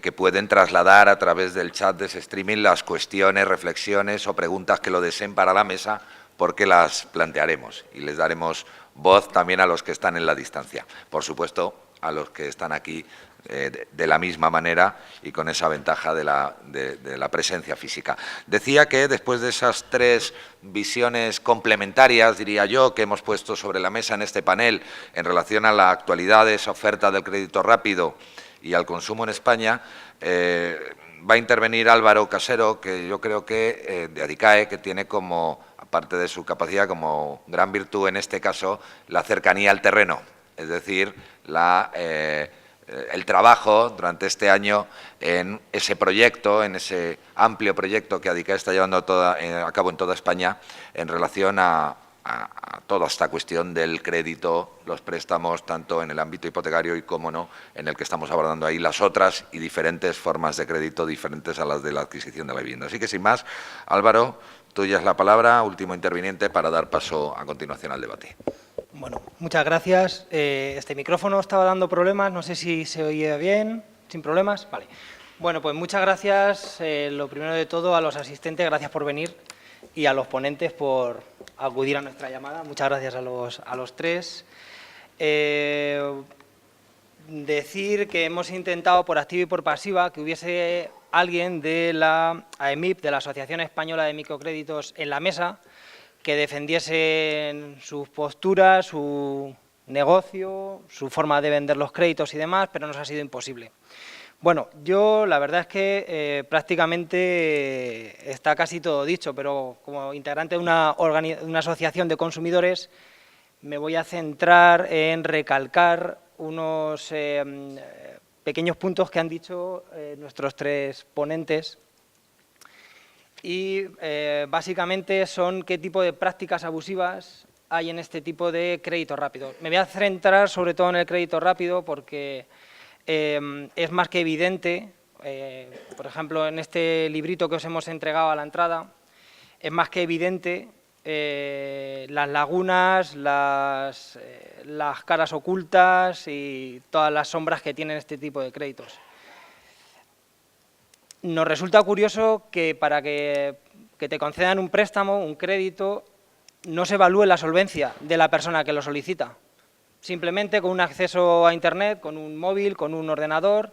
que pueden trasladar a través del chat de ese streaming las cuestiones, reflexiones o preguntas que lo deseen para la mesa, porque las plantearemos y les daremos voz también a los que están en la distancia. Por supuesto, a los que están aquí de la misma manera y con esa ventaja de la presencia física. Decía que después de esas tres visiones complementarias, diría yo, que hemos puesto sobre la mesa en este panel en relación a la actualidad de esa oferta del crédito rápido y al consumo en España, va a intervenir Álvaro Casero, que yo creo que de Adicae, que tiene como, aparte de su capacidad como gran virtud en este caso, la cercanía al terreno, es decir, el trabajo durante este año en ese proyecto, en ese amplio proyecto que Adicae está llevando a cabo en toda España en relación a toda esta cuestión del crédito, los préstamos, tanto en el ámbito hipotecario y, como no, en el que estamos abordando ahí las otras y diferentes formas de crédito diferentes a las de la adquisición de la vivienda. Así que, sin más, Álvaro, tuya es la palabra, último interviniente, para dar paso a continuación al debate. Bueno, muchas gracias. Este micrófono estaba dando problemas, no sé si se oía bien, sin problemas. Vale. Bueno, pues muchas gracias, lo primero de todo, a los asistentes, gracias por venir, y a los ponentes por acudir a nuestra llamada. Muchas gracias a los tres. Decir que hemos intentado, por activa y por pasiva, que hubiese alguien de la AEMIP, de la Asociación Española de Microcréditos, en la mesa, que defendiesen sus posturas, su negocio, su forma de vender los créditos y demás, pero nos ha sido imposible. Bueno, yo la verdad es que prácticamente está casi todo dicho, pero como integrante de una asociación de consumidores me voy a centrar en recalcar unos pequeños puntos que han dicho nuestros tres ponentes. Y básicamente son qué tipo de prácticas abusivas hay en este tipo de crédito rápido. Me voy a centrar sobre todo en el crédito rápido porque es más que evidente, por ejemplo, en este librito que os hemos entregado a la entrada, es más que evidente las lagunas, las caras ocultas y todas las sombras que tienen este tipo de créditos. Nos resulta curioso que para que te concedan un préstamo, un crédito, no se evalúe la solvencia de la persona que lo solicita. Simplemente con un acceso a Internet, con un móvil, con un ordenador,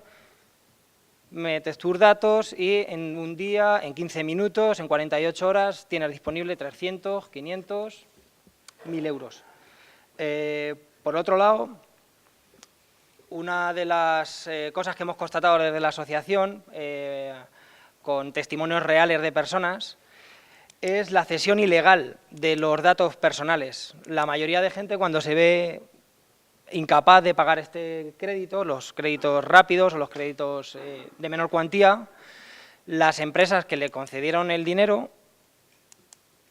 metes tus datos y en un día, en 15 minutos, en 48 horas, tienes disponible 300, 500, 1.000 euros. Por otro lado, una de las cosas que hemos constatado desde la asociación, con testimonios reales de personas, es la cesión ilegal de los datos personales. La mayoría de gente, cuando se ve incapaz de pagar este crédito, los créditos rápidos o los créditos de menor cuantía, las empresas que le concedieron el dinero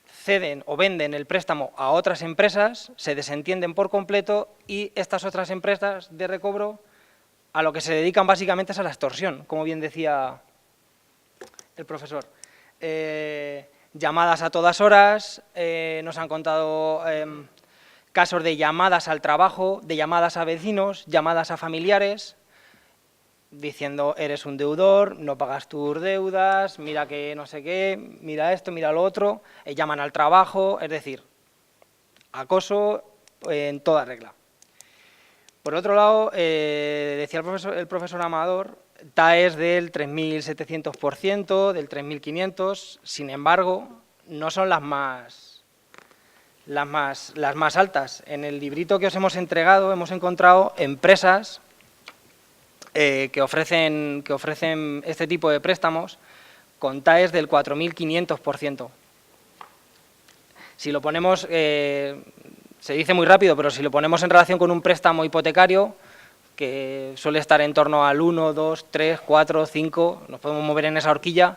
ceden o venden el préstamo a otras empresas, se desentienden por completo y estas otras empresas de recobro a lo que se dedican básicamente es a la extorsión, como bien decía el profesor. Llamadas a todas horas, nos han contado casos de llamadas al trabajo, de llamadas a vecinos, llamadas a familiares, diciendo eres un deudor, no pagas tus deudas, mira que no sé qué, mira esto, mira lo otro, llaman al trabajo, es decir, acoso en toda regla. Por otro lado, decía el profesor Amador, TAEs del 3.700%, del 3.500%, sin embargo, no son las más altas. En el librito que os hemos entregado hemos encontrado empresas que ofrecen este tipo de préstamos con TAEs del 4.500%. Si lo ponemos, se dice muy rápido, pero si lo ponemos en relación con un préstamo hipotecario, que suele estar en torno al 1, 2, 3, 4, 5, nos podemos mover en esa horquilla,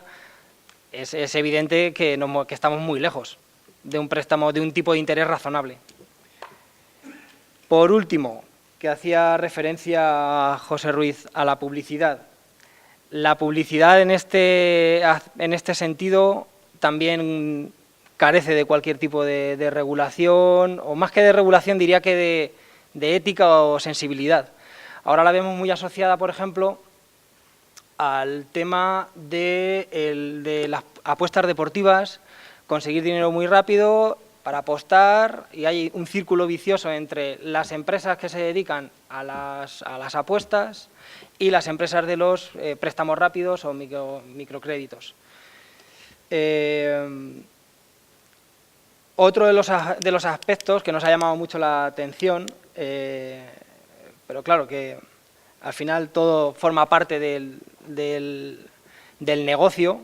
es evidente que estamos muy lejos de un préstamo de un tipo de interés razonable. Por último, que hacía referencia José Ruiz a la publicidad. La publicidad en este sentido también carece de cualquier tipo de regulación, o más que de regulación diría que de ética o sensibilidad. Ahora la vemos muy asociada, por ejemplo, al tema de las apuestas deportivas, conseguir dinero muy rápido para apostar, y hay un círculo vicioso entre las empresas que se dedican a las apuestas y las empresas de los préstamos rápidos o microcréditos. Otro de los aspectos que nos ha llamado mucho la atención, pero claro que al final todo forma parte del negocio,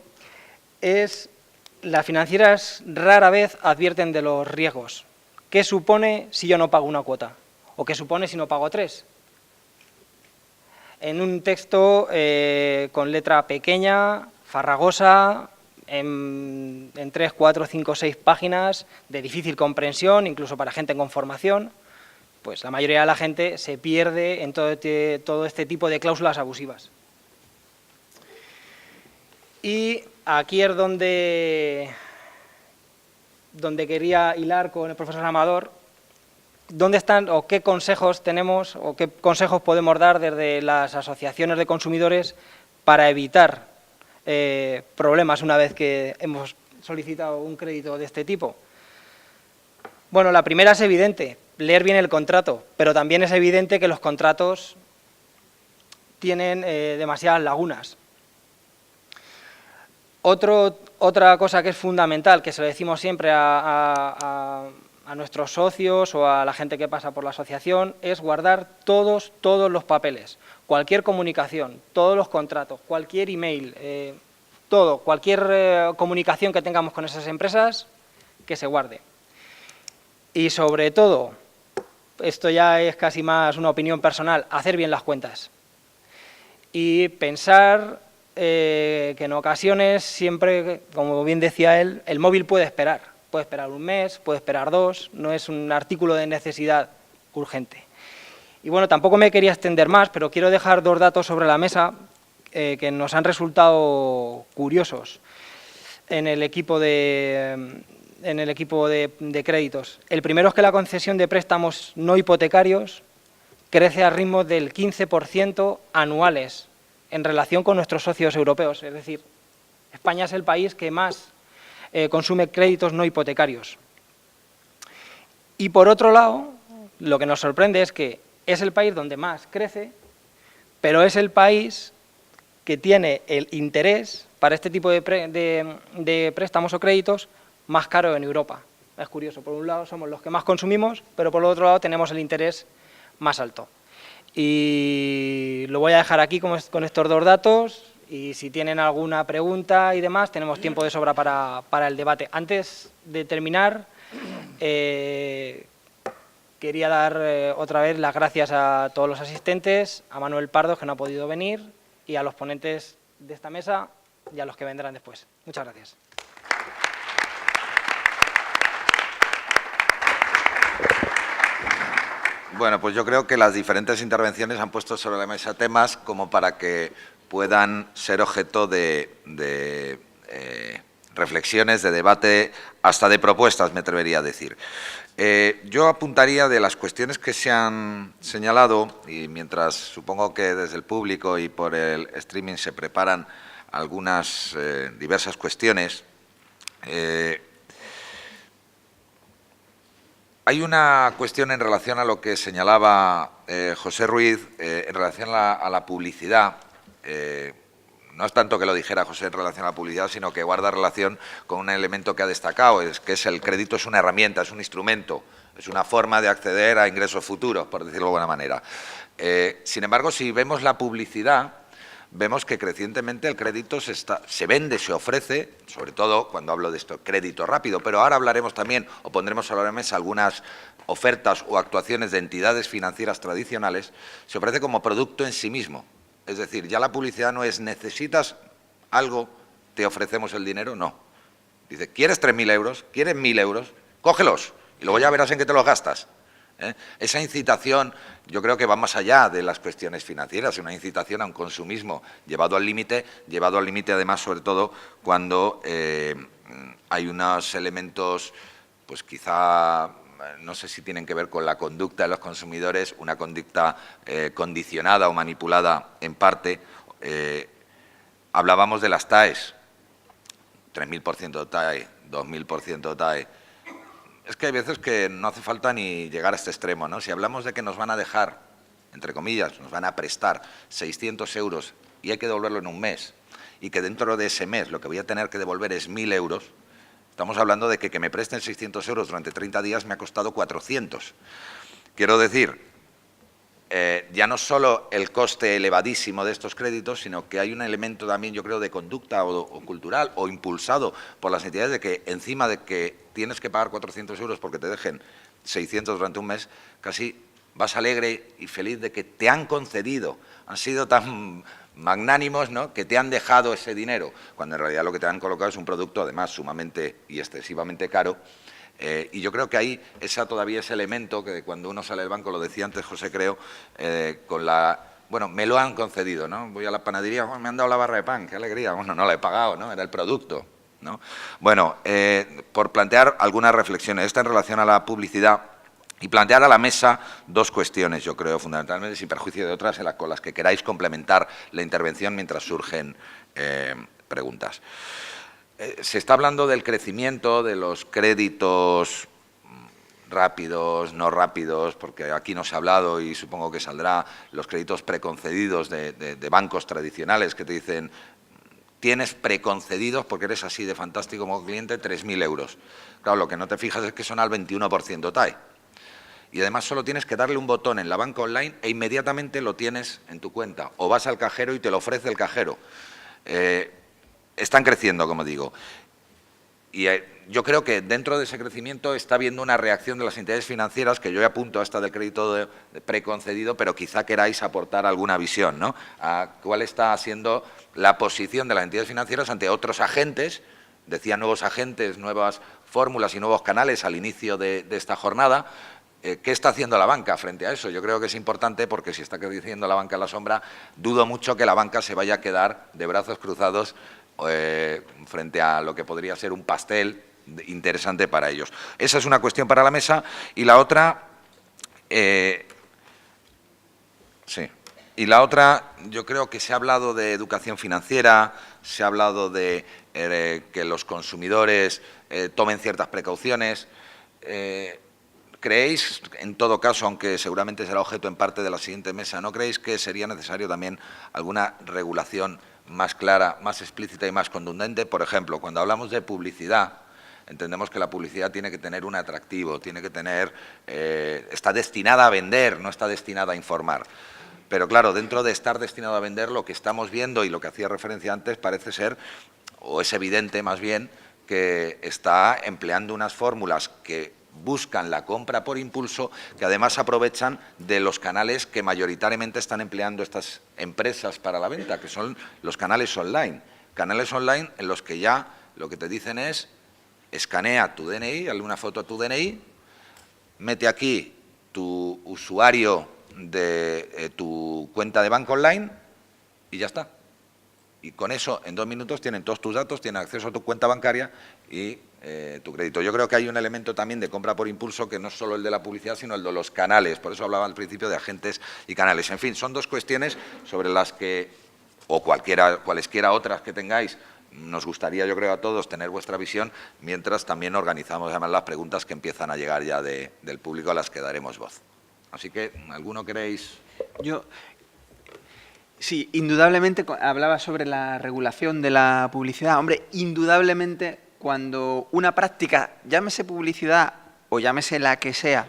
es las financieras rara vez advierten de los riesgos. ¿Qué supone si yo no pago una cuota? ¿O qué supone si no pago 3? En un texto con letra pequeña, farragosa, en 3, 4, 5, 6 páginas, de difícil comprensión, incluso para gente con formación, pues la mayoría de la gente se pierde en todo este tipo de cláusulas abusivas. Y aquí es donde quería hilar con el profesor Amador. ¿Dónde están o qué consejos tenemos o qué consejos podemos dar desde las asociaciones de consumidores para evitar problemas una vez que hemos solicitado un crédito de este tipo? Bueno, la primera es evidente, leer bien el contrato, pero también es evidente que los contratos tienen demasiadas lagunas. Otra cosa que es fundamental, que se lo decimos siempre a nuestros socios o a la gente que pasa por la asociación, es guardar todos los papeles, cualquier comunicación, todos los contratos, cualquier email, cualquier comunicación que tengamos con esas empresas, que se guarde. Y sobre todo, esto ya es casi más una opinión personal, hacer bien las cuentas y pensar que en ocasiones siempre, como bien decía él, el móvil puede esperar un mes, puede esperar 2, no es un artículo de necesidad urgente. Y bueno, tampoco me quería extender más, pero quiero dejar 2 datos sobre la mesa que nos han resultado curiosos en el equipo de créditos. El primero es que la concesión de préstamos no hipotecarios crece a ritmos del 15% anuales en relación con nuestros socios europeos. Es decir, España es el país que más consume créditos no hipotecarios. Y por otro lado, lo que nos sorprende es que es el país donde más crece, pero es el país que tiene el interés para este tipo de préstamos o créditos más caro en Europa. Es curioso, por un lado somos los que más consumimos, pero por el otro lado tenemos el interés más alto. Y lo voy a dejar aquí con estos dos datos, y si tienen alguna pregunta y demás, tenemos tiempo de sobra para el debate. Antes de terminar, quería dar otra vez las gracias a todos los asistentes, a Manuel Pardo, que no ha podido venir, y a los ponentes de esta mesa y a los que vendrán después. Muchas gracias. Bueno, pues yo creo que las diferentes intervenciones han puesto sobre la mesa temas como para que puedan ser objeto de reflexiones, de debate, hasta de propuestas, me atrevería a decir. Yo apuntaría de las cuestiones que se han señalado, y mientras supongo que desde el público y por el streaming se preparan algunas diversas cuestiones, hay una cuestión en relación a lo que señalaba José Ruiz, en relación a la publicidad. No es tanto que lo dijera José en relación a la publicidad, sino que guarda relación con un elemento que ha destacado, que es el crédito es una herramienta, es un instrumento, es una forma de acceder a ingresos futuros, por decirlo de alguna manera. Sin embargo, si vemos la publicidad, vemos que crecientemente el crédito se vende, se ofrece, sobre todo cuando hablo de esto, crédito rápido, pero ahora hablaremos también, o pondremos sobre la mesa algunas ofertas o actuaciones de entidades financieras tradicionales, se ofrece como producto en sí mismo. Es decir, ya la publicidad no es ¿necesitas algo? ¿Te ofrecemos el dinero? No. Dice, ¿quieres 3.000 euros? ¿Quieres 1.000 euros? Cógelos y luego ya verás en qué te los gastas. Esa incitación yo creo que va más allá de las cuestiones financieras, una incitación a un consumismo llevado al límite además sobre todo cuando hay unos elementos, pues quizá, no sé si tienen que ver con la conducta de los consumidores, una conducta condicionada o manipulada en parte. Hablábamos de las TAEs, 3.000% TAE, 2.000% TAE. Es que hay veces que no hace falta ni llegar a este extremo, ¿no? Si hablamos de que nos van a dejar, entre comillas, nos van a prestar 600 euros y hay que devolverlo en un mes, y que dentro de ese mes lo que voy a tener que devolver es 1.000 euros, estamos hablando de que me presten 600 euros durante 30 días me ha costado 400. Quiero decir, ya no solo el coste elevadísimo de estos créditos, sino que hay un elemento también, yo creo, de conducta o cultural o impulsado por las entidades de que encima de que tienes que pagar 400 euros porque te dejen 600 durante un mes, casi vas alegre y feliz de que te han concedido, han sido tan magnánimos, ¿no?, que te han dejado ese dinero, cuando en realidad lo que te han colocado es un producto además sumamente y excesivamente caro. Y yo creo que ahí todavía ese elemento que cuando uno sale del banco, lo decía antes José, creo, con la... Bueno, me lo han concedido, ¿no? Voy a la panadería, me han dado la barra de pan, qué alegría. Bueno, no la he pagado, ¿no? Era el producto, ¿no? Bueno, por plantear algunas reflexiones. Esta en relación a la publicidad y plantear a la mesa dos cuestiones, yo creo, fundamentalmente, sin perjuicio de otras con las que queráis complementar la intervención mientras surgen preguntas. Se está hablando del crecimiento de los créditos rápidos, no rápidos, porque aquí no se ha hablado y supongo que saldrá, los créditos preconcedidos de bancos tradicionales que te dicen tienes preconcedidos, porque eres así de fantástico como cliente, 3.000 euros. Claro, lo que no te fijas es que son al 21% TAE. Y además solo tienes que darle un botón en la banca online e inmediatamente lo tienes en tu cuenta. O vas al cajero y te lo ofrece el cajero. Están creciendo, como digo. Y yo creo que dentro de ese crecimiento está habiendo una reacción de las entidades financieras, que yo apunto a esta del crédito preconcedido, pero quizá queráis aportar alguna visión, ¿no?, a cuál está siendo la posición de las entidades financieras ante otros agentes, decía nuevos agentes, nuevas fórmulas y nuevos canales al inicio de esta jornada. ¿Qué está haciendo la banca frente a eso? Yo creo que es importante porque si está creciendo la banca en la sombra, dudo mucho que la banca se vaya a quedar de brazos cruzados frente a lo que podría ser un pastel interesante para ellos. Esa es una cuestión para la mesa. Y la otra, yo creo que se ha hablado de educación financiera, se ha hablado de que los consumidores tomen ciertas precauciones. ¿Creéis, en todo caso, aunque seguramente será objeto en parte de la siguiente mesa, ¿no creéis que sería necesario también alguna regulación más clara, más explícita y más contundente. Por ejemplo, cuando hablamos de publicidad, entendemos que la publicidad tiene que tener un atractivo, tiene que tener, está destinada a vender, no está destinada a informar. Pero claro, dentro de estar destinado a vender, lo que estamos viendo y lo que hacía referencia antes parece ser, o es evidente más bien, que está empleando unas fórmulas que buscan la compra por impulso, que además aprovechan de los canales que mayoritariamente están empleando estas empresas para la venta, que son los canales online. Canales online en los que ya lo que te dicen es, escanea tu DNI, hazle una foto a tu DNI, mete aquí tu usuario de tu cuenta de banco online y ya está. Y con eso, en 2 minutos, tienen todos tus datos, tienen acceso a tu cuenta bancaria y tu crédito. Yo creo que hay un elemento también de compra por impulso que no es solo el de la publicidad, sino el de los canales. Por eso hablaba al principio de agentes y canales. En fin, son 2 cuestiones sobre las que, o cualesquiera otras que tengáis, nos gustaría, yo creo, a todos tener vuestra visión, mientras también organizamos además las preguntas que empiezan a llegar ya del público, a las que daremos voz. Así que, ¿alguno queréis? Sí, indudablemente, hablaba sobre la regulación de la publicidad. Hombre, indudablemente, cuando una práctica, llámese publicidad o llámese la que sea,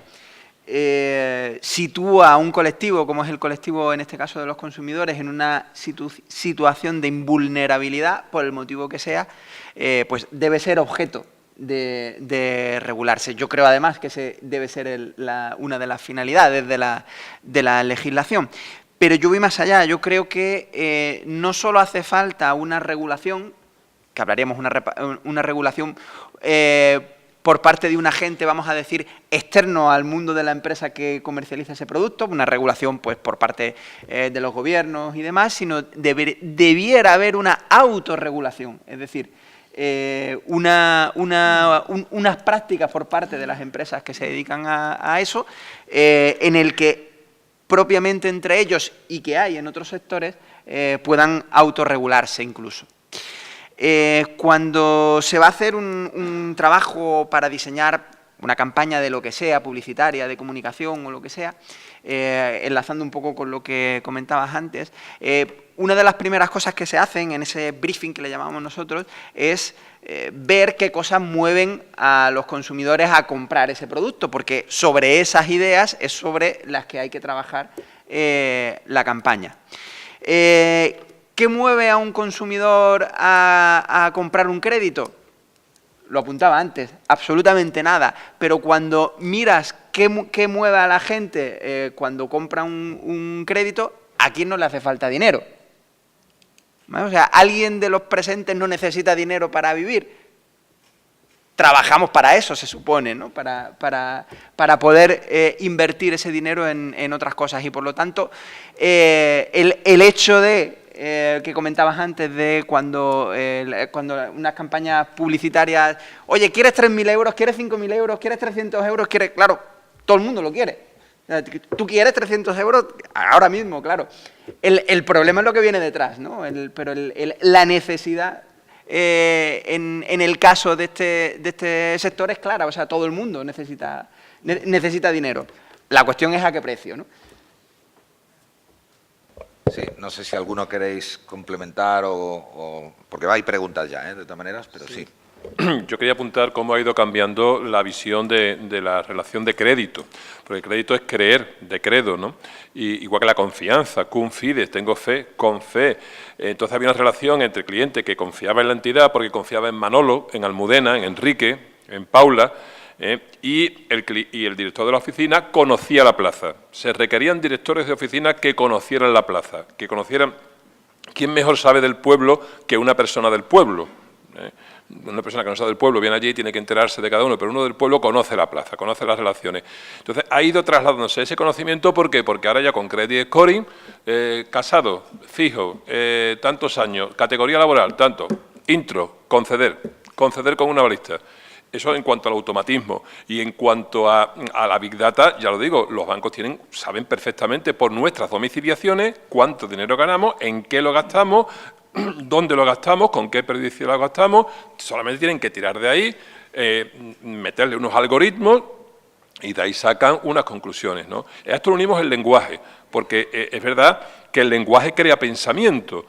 sitúa a un colectivo, como es el colectivo en este caso de los consumidores, en una situación de invulnerabilidad, por el motivo que sea, pues debe ser objeto de regularse. Yo creo además que ese debe ser una de las finalidades de la legislación. Pero yo voy más allá. Yo creo que no solo hace falta una regulación, que hablaríamos una regulación por parte de un agente, vamos a decir, externo al mundo de la empresa que comercializa ese producto, una regulación pues por parte de los gobiernos y demás, sino debiera haber una autorregulación, es decir, unas prácticas por parte de las empresas que se dedican a eso, en el que propiamente entre ellos y que hay en otros sectores puedan autorregularse incluso. Cuando se va a hacer un trabajo para diseñar una campaña de lo que sea, publicitaria, de comunicación o lo que sea, enlazando un poco con lo que comentabas antes, una de las primeras cosas que se hacen en ese briefing que le llamamos nosotros es ver qué cosas mueven a los consumidores a comprar ese producto, porque sobre esas ideas es sobre las que hay que trabajar la campaña. ¿Qué mueve a un consumidor a comprar un crédito? Lo apuntaba antes, absolutamente nada, pero cuando miras qué mueve a la gente cuando compra un crédito, ¿a quién no le hace falta dinero? ¿Vale? O sea, ¿alguien de los presentes no necesita dinero para vivir? Trabajamos para eso, se supone, ¿no? Para poder invertir ese dinero en otras cosas y, por lo tanto, el hecho de que comentabas antes de cuando unas campañas publicitarias, oye, ¿quieres 3.000 euros? ¿Quieres 5.000 euros? ¿Quieres 300 euros? Claro, todo el mundo lo quiere. ¿Tú quieres 300 euros? Ahora mismo, claro. El problema es lo que viene detrás, ¿no? Pero la necesidad en el caso de este sector es clara, o sea, todo el mundo necesita dinero. La cuestión es a qué precio, ¿no? Sí, no sé si alguno queréis complementar porque hay preguntas ya, de todas maneras, pero sí. Yo quería apuntar cómo ha ido cambiando la visión de la relación de crédito, porque el crédito es creer, de credo, ¿no? Igual que la confianza, cum fides, tengo fe, con fe. Entonces había una relación entre el cliente que confiaba en la entidad porque confiaba en Manolo, en Almudena, en Enrique, en Paula, y el director de la oficina conocía la plaza. Se requerían directores de oficina que conocieran la plaza, que conocieran quién mejor sabe del pueblo que una persona del pueblo. Una persona que no sabe del pueblo viene allí y tiene que enterarse de cada uno, pero uno del pueblo conoce la plaza, conoce las relaciones. Entonces, ha ido trasladándose ese conocimiento, ¿por qué? Porque ahora ya con Credit Scoring, casado, fijo, tantos años, categoría laboral, tanto, intro, conceder con una balista. Eso en cuanto al automatismo. Y en cuanto a la Big Data, ya lo digo, los bancos saben perfectamente por nuestras domiciliaciones cuánto dinero ganamos, en qué lo gastamos, dónde lo gastamos, con qué periodicidad lo gastamos. Solamente tienen que tirar de ahí, meterle unos algoritmos y de ahí sacan unas conclusiones, ¿no? A esto lo unimos el lenguaje, porque es verdad que el lenguaje crea pensamiento.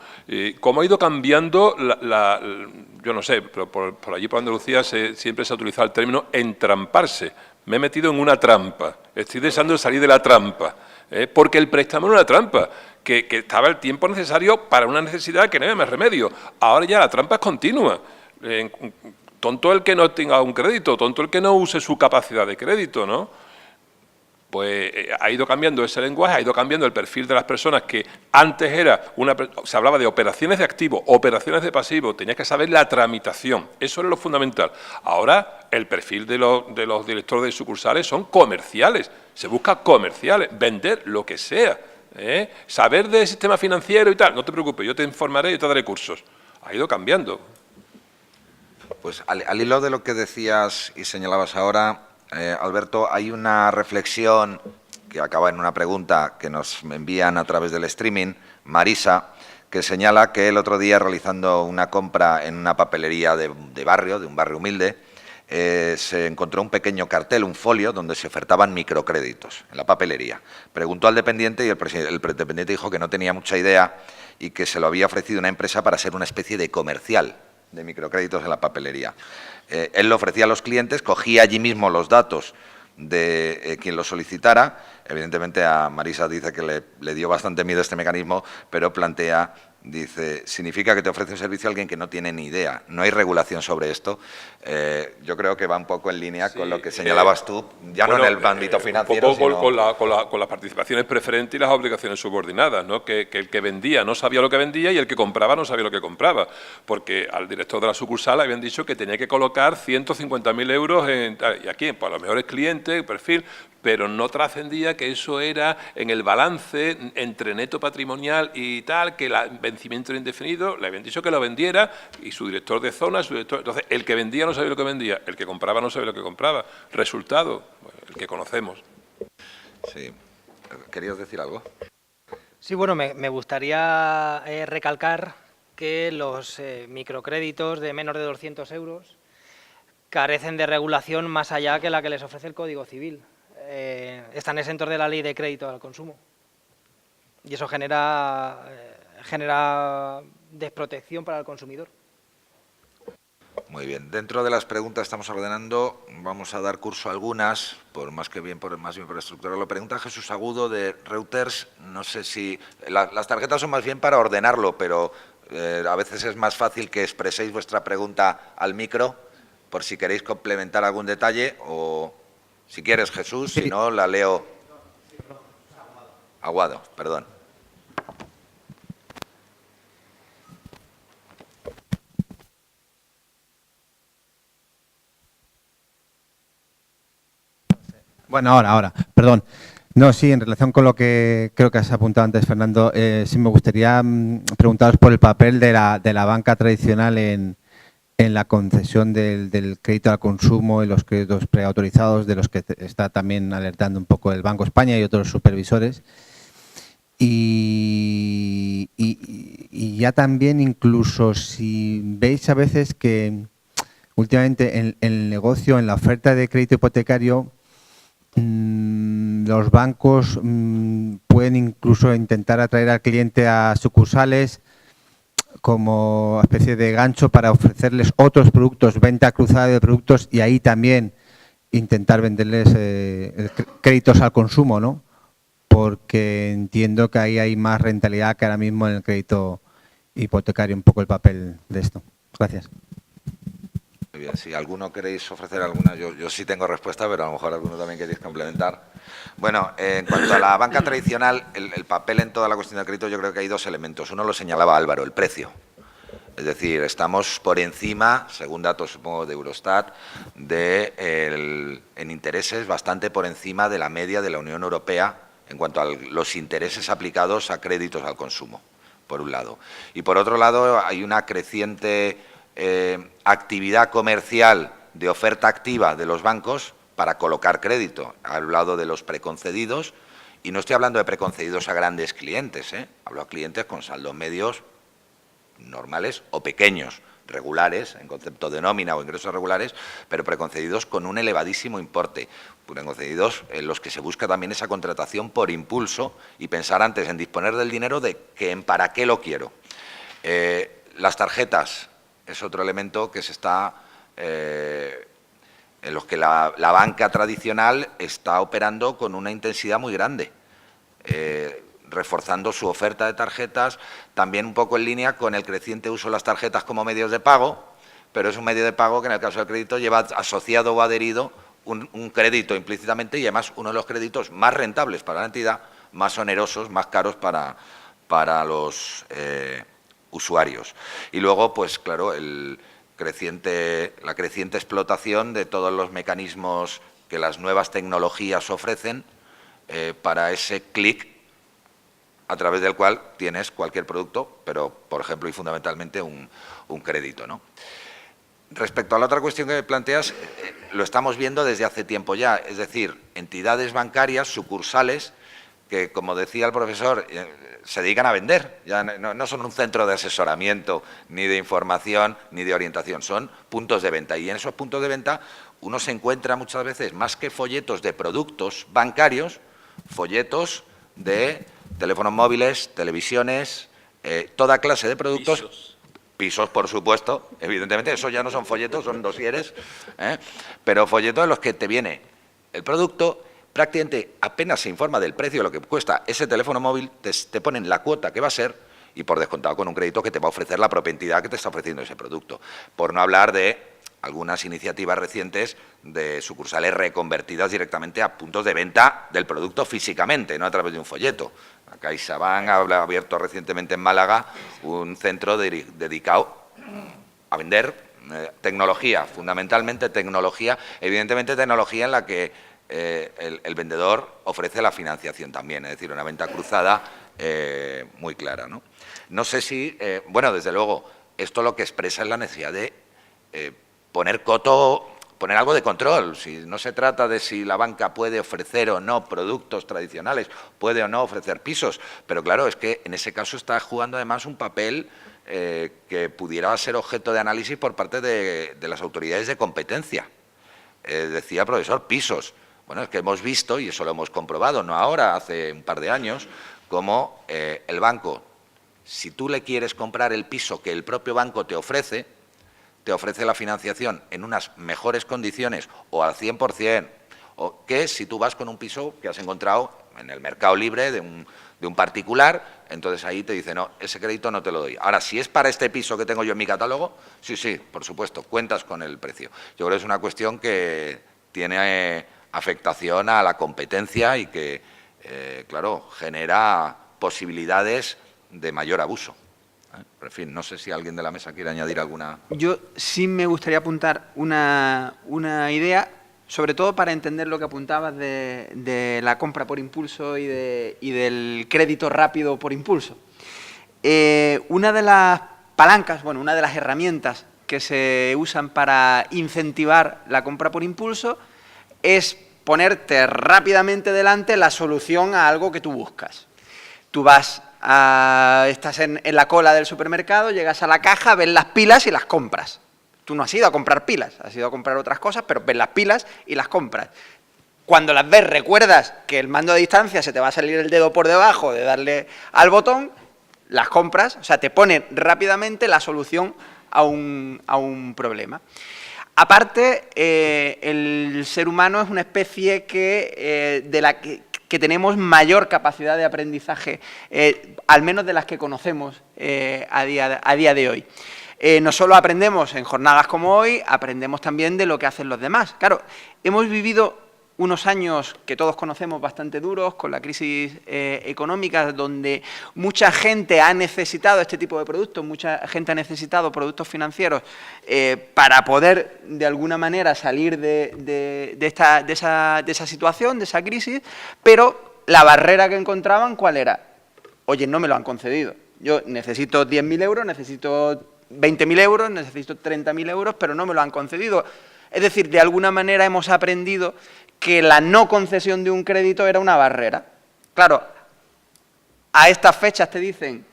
¿Cómo ha ido cambiando yo no sé, pero por allí por Andalucía siempre se ha utilizado el término entramparse? Me he metido en una trampa, estoy deseando salir de la trampa, porque el préstamo era una trampa, que estaba el tiempo necesario para una necesidad que no había más remedio. Ahora ya la trampa es continua. Tonto el que no tenga un crédito, tonto el que no use su capacidad de crédito, ¿no? Pues ha ido cambiando ese lenguaje, ha ido cambiando el perfil de las personas que antes se hablaba de operaciones de activo, operaciones de pasivo, tenías que saber la tramitación, eso era lo fundamental. Ahora el perfil de los directores de sucursales son comerciales, se busca comerciales, vender lo que sea, saber del sistema financiero y tal, no te preocupes, yo te informaré y te daré cursos. Ha ido cambiando. Pues al hilo de lo que decías y señalabas ahora, Alberto, hay una reflexión que acaba en una pregunta que nos envían a través del streaming, Marisa, que señala que el otro día, realizando una compra en una papelería de un barrio humilde, se encontró un pequeño cartel, un folio, donde se ofertaban microcréditos en la papelería. Preguntó al dependiente y el dependiente dijo que no tenía mucha idea y que se lo había ofrecido una empresa para ser una especie de comercial de microcréditos en la papelería. Él lo ofrecía a los clientes, cogía allí mismo los datos de quien lo solicitara. Evidentemente a Marisa dice que le dio bastante miedo este mecanismo, pero plantea, dice, significa que te ofrece un servicio a alguien que no tiene ni idea. No hay regulación sobre esto. Yo creo que va un poco en línea con lo que señalabas tú, ya no en el ámbito financiero, un poco sino... con las participaciones preferentes y las obligaciones subordinadas, ¿no? Que el que vendía no sabía lo que vendía y el que compraba no sabía lo que compraba, porque al director de la sucursal habían dicho que tenía que colocar 150.000 euros y aquí, para los mejores clientes, perfil, pero no trascendía que eso era en el balance entre neto patrimonial y tal, que el vencimiento era indefinido, le habían dicho que lo vendiera y su director de zona, entonces el que vendía no sabía lo que vendía, el que compraba no sabía lo que compraba. Resultado, bueno, el que conocemos. Sí. ¿Querías decir algo? Sí, bueno, me gustaría recalcar que los microcréditos de menos de 200 euros carecen de regulación más allá que la que les ofrece el Código Civil. Están exentos de la Ley de Crédito al Consumo. Y eso genera desprotección para el consumidor. Muy bien. Dentro de las preguntas que estamos ordenando, vamos a dar curso a algunas, más bien por estructurarlo. Lo pregunta Jesús Agudo de Reuters. No sé si... las tarjetas son más bien para ordenarlo, pero a veces es más fácil que expreséis vuestra pregunta al micro, por si queréis complementar algún detalle o... Si quieres, Jesús, sí. Si no, la leo. Aguado, perdón. Bueno, ahora, perdón. No, sí, en relación con lo que creo que has apuntado antes, Fernando, sí me gustaría preguntaros por el papel de la banca tradicional en la concesión del crédito al consumo y los créditos preautorizados, de los que está también alertando un poco el Banco de España y otros supervisores. Y ya también incluso si veis a veces que últimamente en el negocio, en la oferta de crédito hipotecario, los bancos pueden incluso intentar atraer al cliente a sucursales como especie de gancho para ofrecerles otros productos, venta cruzada de productos y ahí también intentar venderles créditos al consumo, ¿no? Porque entiendo que ahí hay más rentabilidad que ahora mismo en el crédito hipotecario, un poco el papel de esto. Gracias. Muy bien, si alguno queréis ofrecer alguna, yo sí tengo respuesta, pero a lo mejor alguno también queréis complementar. Bueno, en cuanto a la banca tradicional, el papel en toda la cuestión del crédito, yo creo que hay dos elementos. Uno lo señalaba Álvaro, el precio. Es decir, estamos por encima, según datos supongo de Eurostat, en intereses bastante por encima de la media de la Unión Europea en cuanto a los intereses aplicados a créditos al consumo, por un lado. Y por otro lado, hay una creciente actividad comercial de oferta activa de los bancos para colocar crédito. He hablado de los preconcedidos y no estoy hablando de preconcedidos a grandes clientes, hablo a clientes con saldos medios normales o pequeños, regulares, en concepto de nómina o ingresos regulares, pero preconcedidos con un elevadísimo importe, preconcedidos en los que se busca también esa contratación por impulso y pensar antes en disponer del dinero de que en para qué lo quiero. Las tarjetas es otro elemento que se está, en los que la banca tradicional está operando con una intensidad muy grande, reforzando su oferta de tarjetas, también un poco en línea con el creciente uso de las tarjetas como medios de pago, pero es un medio de pago que en el caso del crédito lleva asociado o adherido un crédito implícitamente, y además uno de los créditos más rentables para la entidad, más onerosos, más caros para los usuarios. Y luego, pues claro, la creciente explotación de todos los mecanismos que las nuevas tecnologías ofrecen para ese clic a través del cual tienes cualquier producto, pero, por ejemplo, y fundamentalmente un crédito, ¿no? Respecto a la otra cuestión que planteas, lo estamos viendo desde hace tiempo ya, es decir, entidades bancarias, sucursales, que, como decía el profesor, se dedican a vender, ya no son un centro de asesoramiento, ni de información, ni de orientación, son puntos de venta. Y en esos puntos de venta uno se encuentra muchas veces, más que folletos de productos bancarios, folletos de teléfonos móviles, televisiones, toda clase de productos. Pisos, por supuesto, evidentemente, eso ya no son folletos, son dosieres, pero folletos en los que te viene el producto, prácticamente apenas se informa del precio de lo que cuesta ese teléfono móvil, te ponen la cuota que va a ser y por descontado con un crédito que te va a ofrecer la propia entidad que te está ofreciendo ese producto. Por no hablar de algunas iniciativas recientes de sucursales reconvertidas directamente a puntos de venta del producto físicamente, no a través de un folleto. CaixaBank ha abierto recientemente en Málaga un centro dedicado a vender tecnología, fundamentalmente tecnología, evidentemente tecnología en la que el vendedor ofrece la financiación también, es decir, una venta cruzada muy clara, ¿no? No sé si, bueno, desde luego, esto lo que expresa es la necesidad de poner algo de control. Si no se trata de si la banca puede ofrecer o no productos tradicionales, puede o no ofrecer pisos, pero claro, es que en ese caso está jugando además un papel que pudiera ser objeto de análisis por parte de las autoridades de competencia. Decía el profesor, pisos. Bueno, es que hemos visto, y eso lo hemos comprobado, no ahora, hace un par de años, cómo el banco, si tú le quieres comprar el piso que el propio banco te ofrece la financiación en unas mejores condiciones o al 100%, o que si tú vas con un piso que has encontrado en el mercado libre de un particular, entonces ahí te dice, no, ese crédito no te lo doy. Ahora, si es para este piso que tengo yo en mi catálogo, sí, por supuesto, cuentas con el precio. Yo creo que es una cuestión que tiene afectación a la competencia y que, claro, genera posibilidades de mayor abuso. Pero, en fin, no sé si alguien de la mesa quiere añadir alguna. Yo sí me gustaría apuntar una idea, sobre todo para entender lo que apuntabas de la compra por impulso y del crédito rápido por impulso. Una de las palancas, bueno, una de las herramientas que se usan para incentivar la compra por impulso es ponerte rápidamente delante la solución a algo que tú buscas. Tú estás en la cola del supermercado, llegas a la caja, ves las pilas y las compras. Tú no has ido a comprar pilas, has ido a comprar otras cosas, pero ves las pilas y las compras. Cuando las ves, recuerdas que el mando de distancia se te va a salir el dedo por debajo de darle al botón, las compras, o sea, te pone rápidamente la solución a un problema. Aparte, el ser humano es una especie de la que tenemos mayor capacidad de aprendizaje, al menos de las que conocemos a día de hoy. No solo aprendemos en jornadas como hoy, aprendemos también de lo que hacen los demás. Claro, hemos vivido unos años que todos conocemos bastante duros, con la crisis económica, donde mucha gente ha necesitado este tipo de productos, mucha gente ha necesitado productos financieros para poder, de alguna manera, salir de esa situación, de esa crisis, pero la barrera que encontraban, ¿cuál era? Oye, no me lo han concedido. Yo necesito 10.000 euros, necesito 20.000 euros, necesito 30.000 euros, pero no me lo han concedido. Es decir, de alguna manera hemos aprendido que la no concesión de un crédito era una barrera. Claro, a estas fechas te dicen,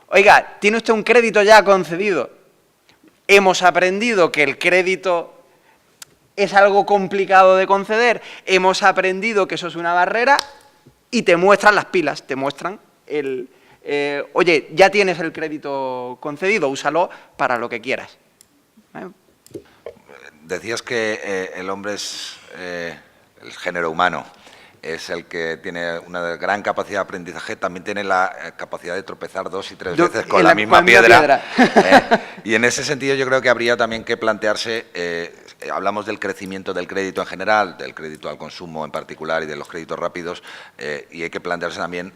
oiga, ¿tiene usted un crédito ya concedido? hemos aprendido que el crédito es algo complicado de conceder, hemos aprendido que eso es una barrera y te muestran las pilas, te muestran oye, ya tienes el crédito concedido, úsalo para lo que quieras. Decías que el hombre es el género humano, es el que tiene una gran capacidad de aprendizaje, también tiene la capacidad de tropezar 2 y 3 veces con la misma piedra. Y en ese sentido yo creo que habría también que plantearse, hablamos del crecimiento del crédito en general, del crédito al consumo en particular y de los créditos rápidos, y hay que plantearse también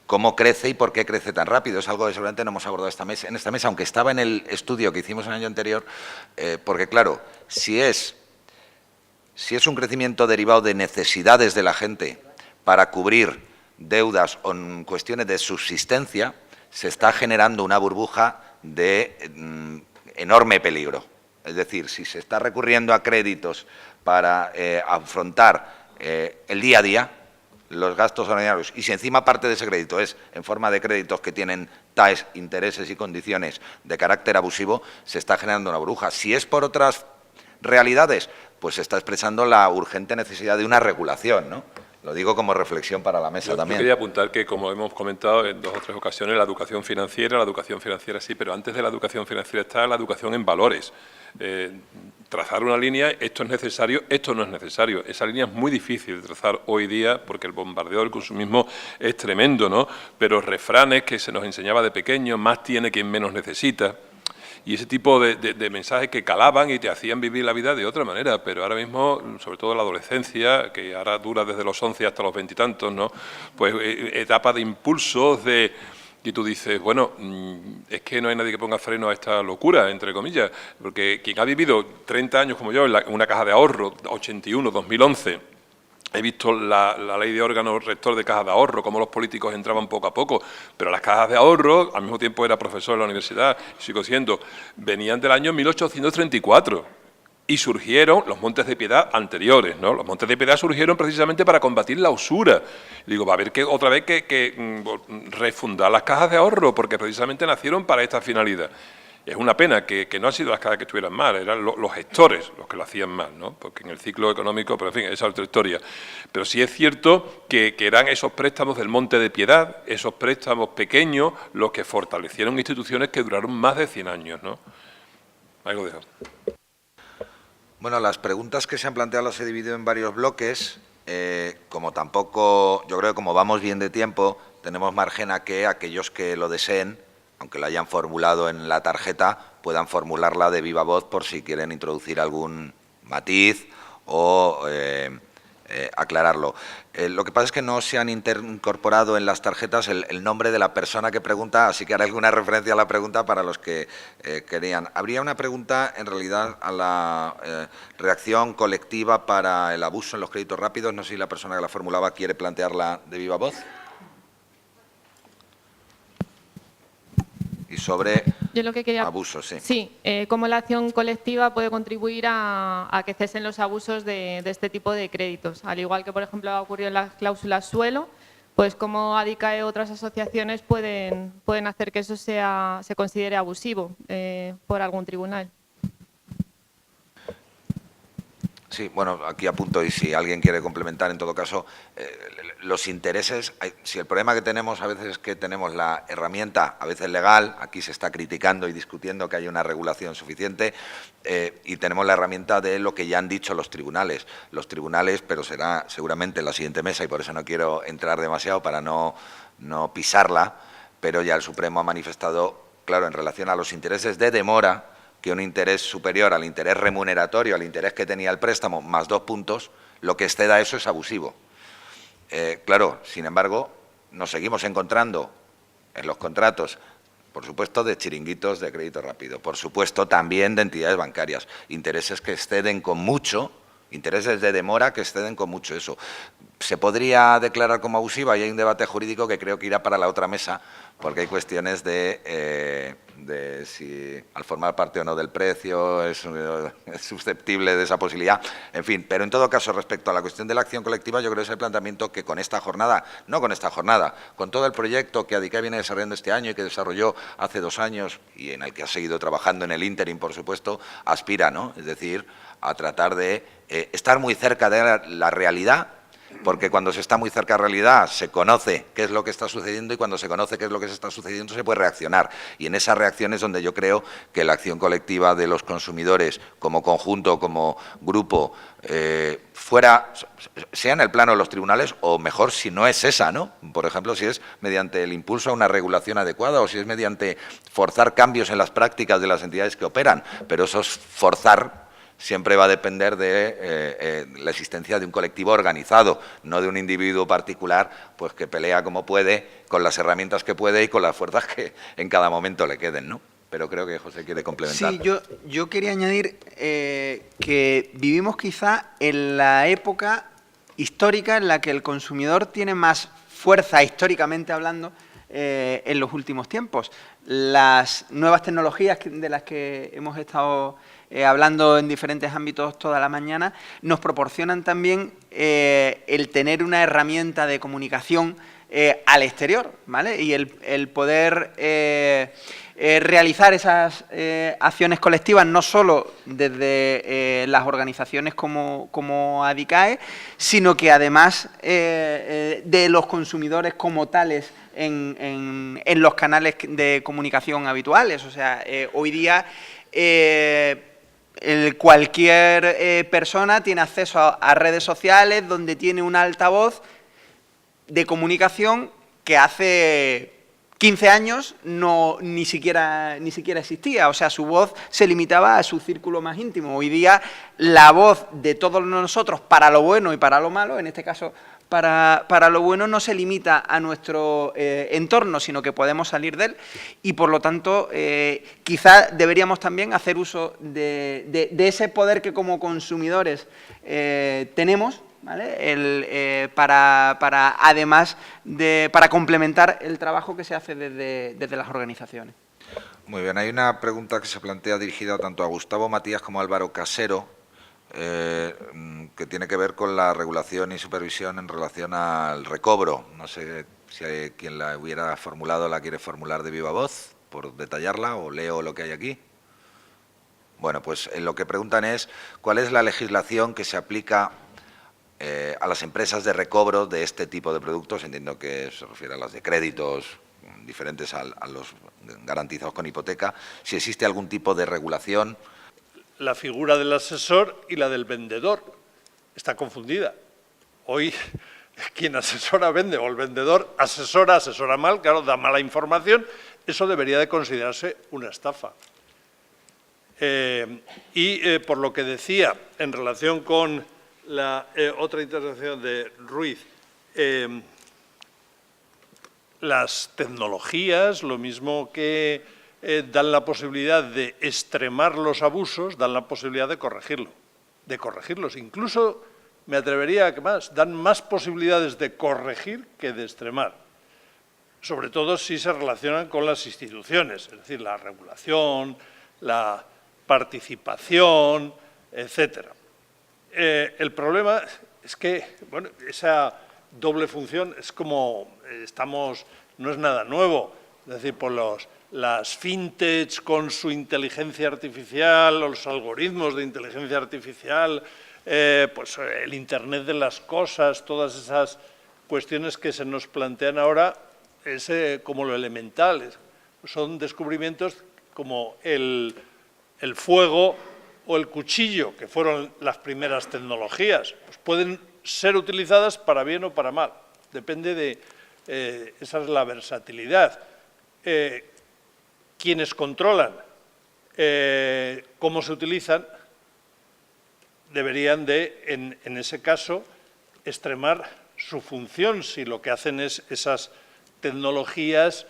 cómo crece y por qué crece tan rápido. Es algo que seguramente no hemos abordado en esta mesa, aunque estaba en el estudio que hicimos el año anterior, porque claro, si es un crecimiento derivado de necesidades de la gente para cubrir deudas o cuestiones de subsistencia, se está generando una burbuja de enorme peligro. Es decir, si se está recurriendo a créditos para afrontar el día a día, los gastos ordinarios, y si encima parte de ese crédito es en forma de créditos que tienen TAEs, intereses y condiciones de carácter abusivo, se está generando una burbuja. Si es por otras realidades, pues se está expresando la urgente necesidad de una regulación, ¿no? Lo digo como reflexión para la mesa también. Yo quería apuntar que, como hemos comentado en 2 o 3 ocasiones, la educación financiera sí, pero antes de la educación financiera está la educación en valores. Trazar una línea, esto es necesario, esto no es necesario. Esa línea es muy difícil de trazar hoy día porque el bombardeo del consumismo es tremendo, ¿no? Pero refranes que se nos enseñaba de pequeño, más tiene quien menos necesita. Y ese tipo de mensajes que calaban y te hacían vivir la vida de otra manera, pero ahora mismo, sobre todo la adolescencia, que ahora dura desde los 11 hasta los 20 y tantos, ¿no? Pues etapa de impulsos, y tú dices, bueno, es que no hay nadie que ponga freno a esta locura, entre comillas, porque quien ha vivido 30 años como yo en una caja de ahorro, 81, 2011, he visto la ley de órgano rector de cajas de ahorro, cómo los políticos entraban poco a poco, pero las cajas de ahorro, al mismo tiempo era profesor en la universidad, sigo siendo, venían del año 1834 y surgieron los Montes de Piedad anteriores, ¿no? Los Montes de Piedad surgieron precisamente para combatir la usura. Y digo, va a haber que otra vez que refundar las cajas de ahorro, porque precisamente nacieron para esta finalidad. Es una pena que no han sido las cajas que estuvieran mal, eran los gestores los que lo hacían mal, ¿no? Porque en el ciclo económico, pero en fin, esa es otra historia. Pero sí es cierto que eran esos préstamos del Monte de Piedad, esos préstamos pequeños, los que fortalecieron instituciones que duraron más de 100 años, ¿no? Ahí lo dejo. Bueno, las preguntas que se han planteado las he dividido en varios bloques. Como tampoco, yo creo que como vamos bien de tiempo, tenemos margen a que aquellos que lo deseen, aunque la hayan formulado en la tarjeta, puedan formularla de viva voz por si quieren introducir algún matiz o aclararlo. Lo que pasa es que no se han incorporado en las tarjetas el nombre de la persona que pregunta, así que haré alguna referencia a la pregunta para los que querían. Habría una pregunta, en realidad, a la reacción colectiva para el abuso en los créditos rápidos. No sé si la persona que la formulaba quiere plantearla de viva voz. Y sobre Yo lo que quería, abusos, sí. Sí, cómo la acción colectiva puede contribuir a que cesen los abusos de este tipo de créditos. Al igual que, por ejemplo, ha ocurrido en las cláusulas suelo, pues cómo ADICAE y otras asociaciones pueden hacer que eso se considere abusivo por algún tribunal. Sí, bueno, aquí apunto y si alguien quiere complementar, en todo caso, los intereses, si el problema que tenemos a veces es que tenemos la herramienta, a veces legal, aquí se está criticando y discutiendo que hay una regulación suficiente, y tenemos la herramienta de lo que ya han dicho los tribunales. Los tribunales, pero será seguramente en la siguiente mesa y por eso no quiero entrar demasiado para no pisarla, pero ya el Supremo ha manifestado, claro, en relación a los intereses de demora, que un interés superior al interés remuneratorio, al interés que tenía el préstamo, más 2 puntos, lo que exceda eso es abusivo. Claro, sin embargo, nos seguimos encontrando en los contratos, por supuesto, de chiringuitos de crédito rápido, por supuesto, también de entidades bancarias, intereses que exceden con mucho, intereses de demora que exceden con mucho eso. se podría declarar como abusiva y hay un debate jurídico que creo que irá para la otra mesa, porque hay cuestiones de si al formar parte o no del precio es susceptible de esa posibilidad, en fin. Pero en todo caso, respecto a la cuestión de la acción colectiva, yo creo que es el planteamiento que con esta jornada, no con esta jornada, con todo el proyecto que ADICAE viene desarrollando este año y que desarrolló hace 2 años y en el que ha seguido trabajando en el ínterin, por supuesto, aspira, ¿no? Es decir, a tratar de estar muy cerca de la realidad, porque cuando se está muy cerca de la realidad se conoce qué es lo que está sucediendo y cuando se conoce qué es lo que se está sucediendo se puede reaccionar. Y en esa reacción es donde yo creo que la acción colectiva de los consumidores como conjunto, como grupo, fuera, sea en el plano de los tribunales o mejor si no es esa, ¿no? Por ejemplo, si es mediante el impulso a una regulación adecuada o si es mediante forzar cambios en las prácticas de las entidades que operan, pero eso es forzar. Siempre va a depender de la existencia de un colectivo organizado, no de un individuo particular pues que pelea como puede, con las herramientas que puede y con las fuerzas que en cada momento le queden, ¿no? Pero creo que José quiere complementar. Sí, yo quería añadir que vivimos quizá en la época histórica en la que el consumidor tiene más fuerza, históricamente hablando, en los últimos tiempos. Las nuevas tecnologías de las que hemos estado hablando en diferentes ámbitos toda la mañana, nos proporcionan también el tener una herramienta de comunicación al exterior, ¿vale? Y el poder realizar esas acciones colectivas no solo desde las organizaciones como ADICAE, sino que además de los consumidores como tales en los canales de comunicación habituales. O sea, hoy día cualquier persona tiene acceso a redes sociales donde tiene un altavoz de comunicación que hace 15 años ni siquiera existía. O sea, su voz se limitaba a su círculo más íntimo. Hoy día la voz de todos nosotros para lo bueno y para lo malo, en este caso para lo bueno, no se limita a nuestro entorno, sino que podemos salir de él y, por lo tanto, quizá deberíamos también hacer uso de ese poder que como consumidores tenemos, ¿vale? Además para complementar el trabajo que se hace desde las organizaciones. Muy bien, hay una pregunta que se plantea dirigida tanto a Gustavo Matías como a Álvaro Casero, que tiene que ver con la regulación y supervisión en relación al recobro. No sé si hay quien la hubiera formulado la quiere formular de viva voz, por detallarla, o leo lo que hay aquí. Bueno, pues lo que preguntan es cuál es la legislación que se aplica a las empresas de recobro de este tipo de productos. Entiendo que se refiere a las de créditos diferentes a los garantizados con hipoteca. Si existe algún tipo de regulación. La figura del asesor y la del vendedor está confundida. Hoy quien asesora vende o el vendedor asesora mal, claro, da mala información. Eso debería de considerarse una estafa. Por lo que decía en relación con la otra intervención de Ruiz, las tecnologías, lo mismo que dan la posibilidad de extremar los abusos, dan la posibilidad de corregirlos. Incluso me atrevería a que dan más posibilidades de corregir que de extremar, sobre todo si se relacionan con las instituciones, es decir, la regulación, la participación, etcétera. El problema es que, bueno, esa doble función es como no es nada nuevo, es decir, por las fintech con su inteligencia artificial, los algoritmos de inteligencia artificial, pues el Internet de las cosas, todas esas cuestiones que se nos plantean ahora es como lo elemental, son descubrimientos como el fuego o el cuchillo, que fueron las primeras tecnologías, pues pueden ser utilizadas para bien o para mal, depende de, esa es la versatilidad. Quienes controlan cómo se utilizan deberían de, en ese caso, extremar su función, si lo que hacen es esas tecnologías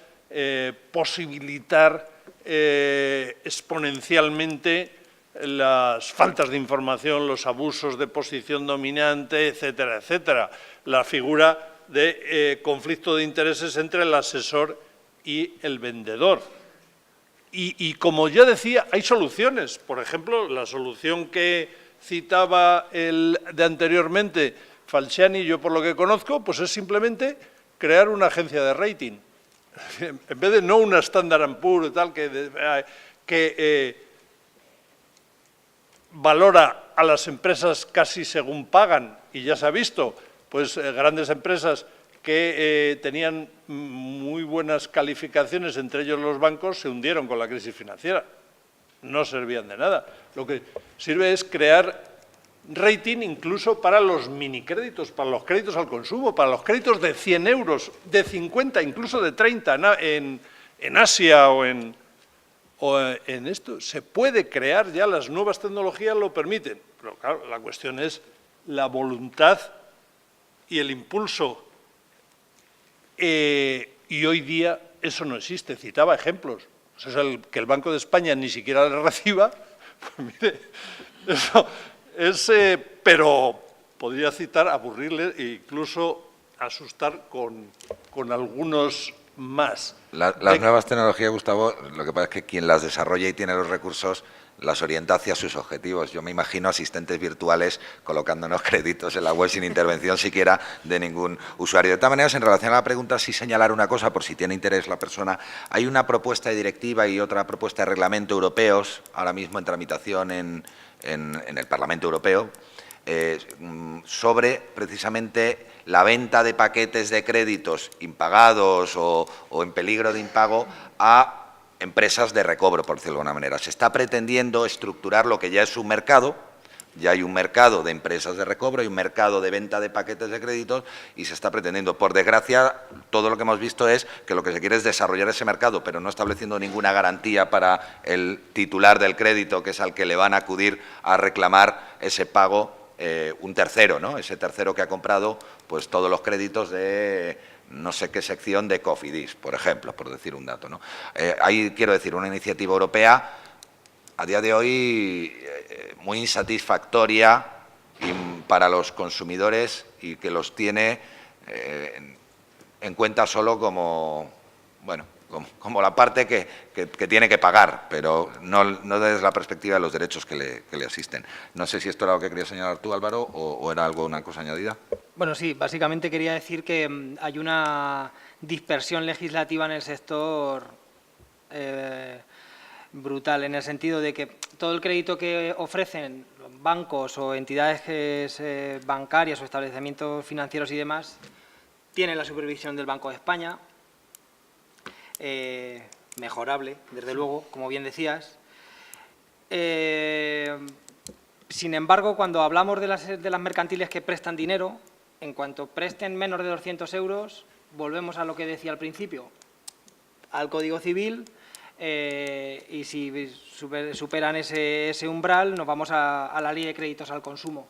posibilitar exponencialmente las faltas de información, los abusos de posición dominante, etcétera, etcétera. La figura de conflicto de intereses entre el asesor y el vendedor. Y como ya decía, hay soluciones. Por ejemplo, la solución que citaba el de anteriormente Falciani, yo por lo que conozco, pues es simplemente crear una agencia de rating. En vez de no una Standard & Poor's y tal, que valora a las empresas casi según pagan, y ya se ha visto, pues grandes empresas que tenían muy buenas calificaciones, entre ellos los bancos, se hundieron con la crisis financiera. No servían de nada. Lo que sirve es crear rating incluso para los minicréditos, para los créditos al consumo, para los créditos de 100 euros, de 50, incluso de 30 en Asia o en esto. Se puede crear, ya las nuevas tecnologías lo permiten. Pero claro, la cuestión es la voluntad y el impulso. Y hoy día eso no existe. Citaba ejemplos. O sea, que el Banco de España ni siquiera le reciba, pues mire, eso es, pero podría citar, aburrirle e incluso asustar con algunos más. Las nuevas tecnologías, Gustavo, lo que pasa es que quien las desarrolla y tiene los recursos las orienta hacia sus objetivos. Yo me imagino asistentes virtuales colocándonos créditos en la web sin intervención siquiera de ningún usuario. De todas maneras, en relación a la pregunta, sí señalar una cosa, por si tiene interés la persona. Hay una propuesta de directiva y otra propuesta de reglamento europeos, ahora mismo en tramitación en el Parlamento Europeo, sobre precisamente la venta de paquetes de créditos impagados o en peligro de impago a empresas de recobro, por decirlo de alguna manera. Se está pretendiendo estructurar lo que ya es un mercado. Ya hay un mercado de empresas de recobro y un mercado de venta de paquetes de créditos y se está pretendiendo. Por desgracia, todo lo que hemos visto es que lo que se quiere es desarrollar ese mercado, pero no estableciendo ninguna garantía para el titular del crédito, que es al que le van a acudir a reclamar ese pago un tercero, ¿no? Ese tercero que ha comprado pues todos los créditos de no sé qué sección de Cofidis, por ejemplo, por decir un dato, ¿no? Ahí quiero decir, una iniciativa europea a día de hoy muy insatisfactoria para los consumidores y que los tiene en cuenta solo como, bueno, como la parte que tiene que pagar, pero no desde la perspectiva de los derechos que le asisten. No sé si esto era lo que querías señalar tú, Álvaro, o era una cosa añadida. Bueno, sí, básicamente quería decir que hay una dispersión legislativa en el sector brutal, en el sentido de que todo el crédito que ofrecen bancos o entidades bancarias o establecimientos financieros y demás tienen la supervisión del Banco de España, mejorable, desde luego, como bien decías. Sin embargo, cuando hablamos de las mercantiles que prestan dinero, en cuanto presten menos de 200 euros, volvemos a lo que decía al principio, al Código Civil, y si superan ese umbral, nos vamos a la Ley de Créditos al Consumo.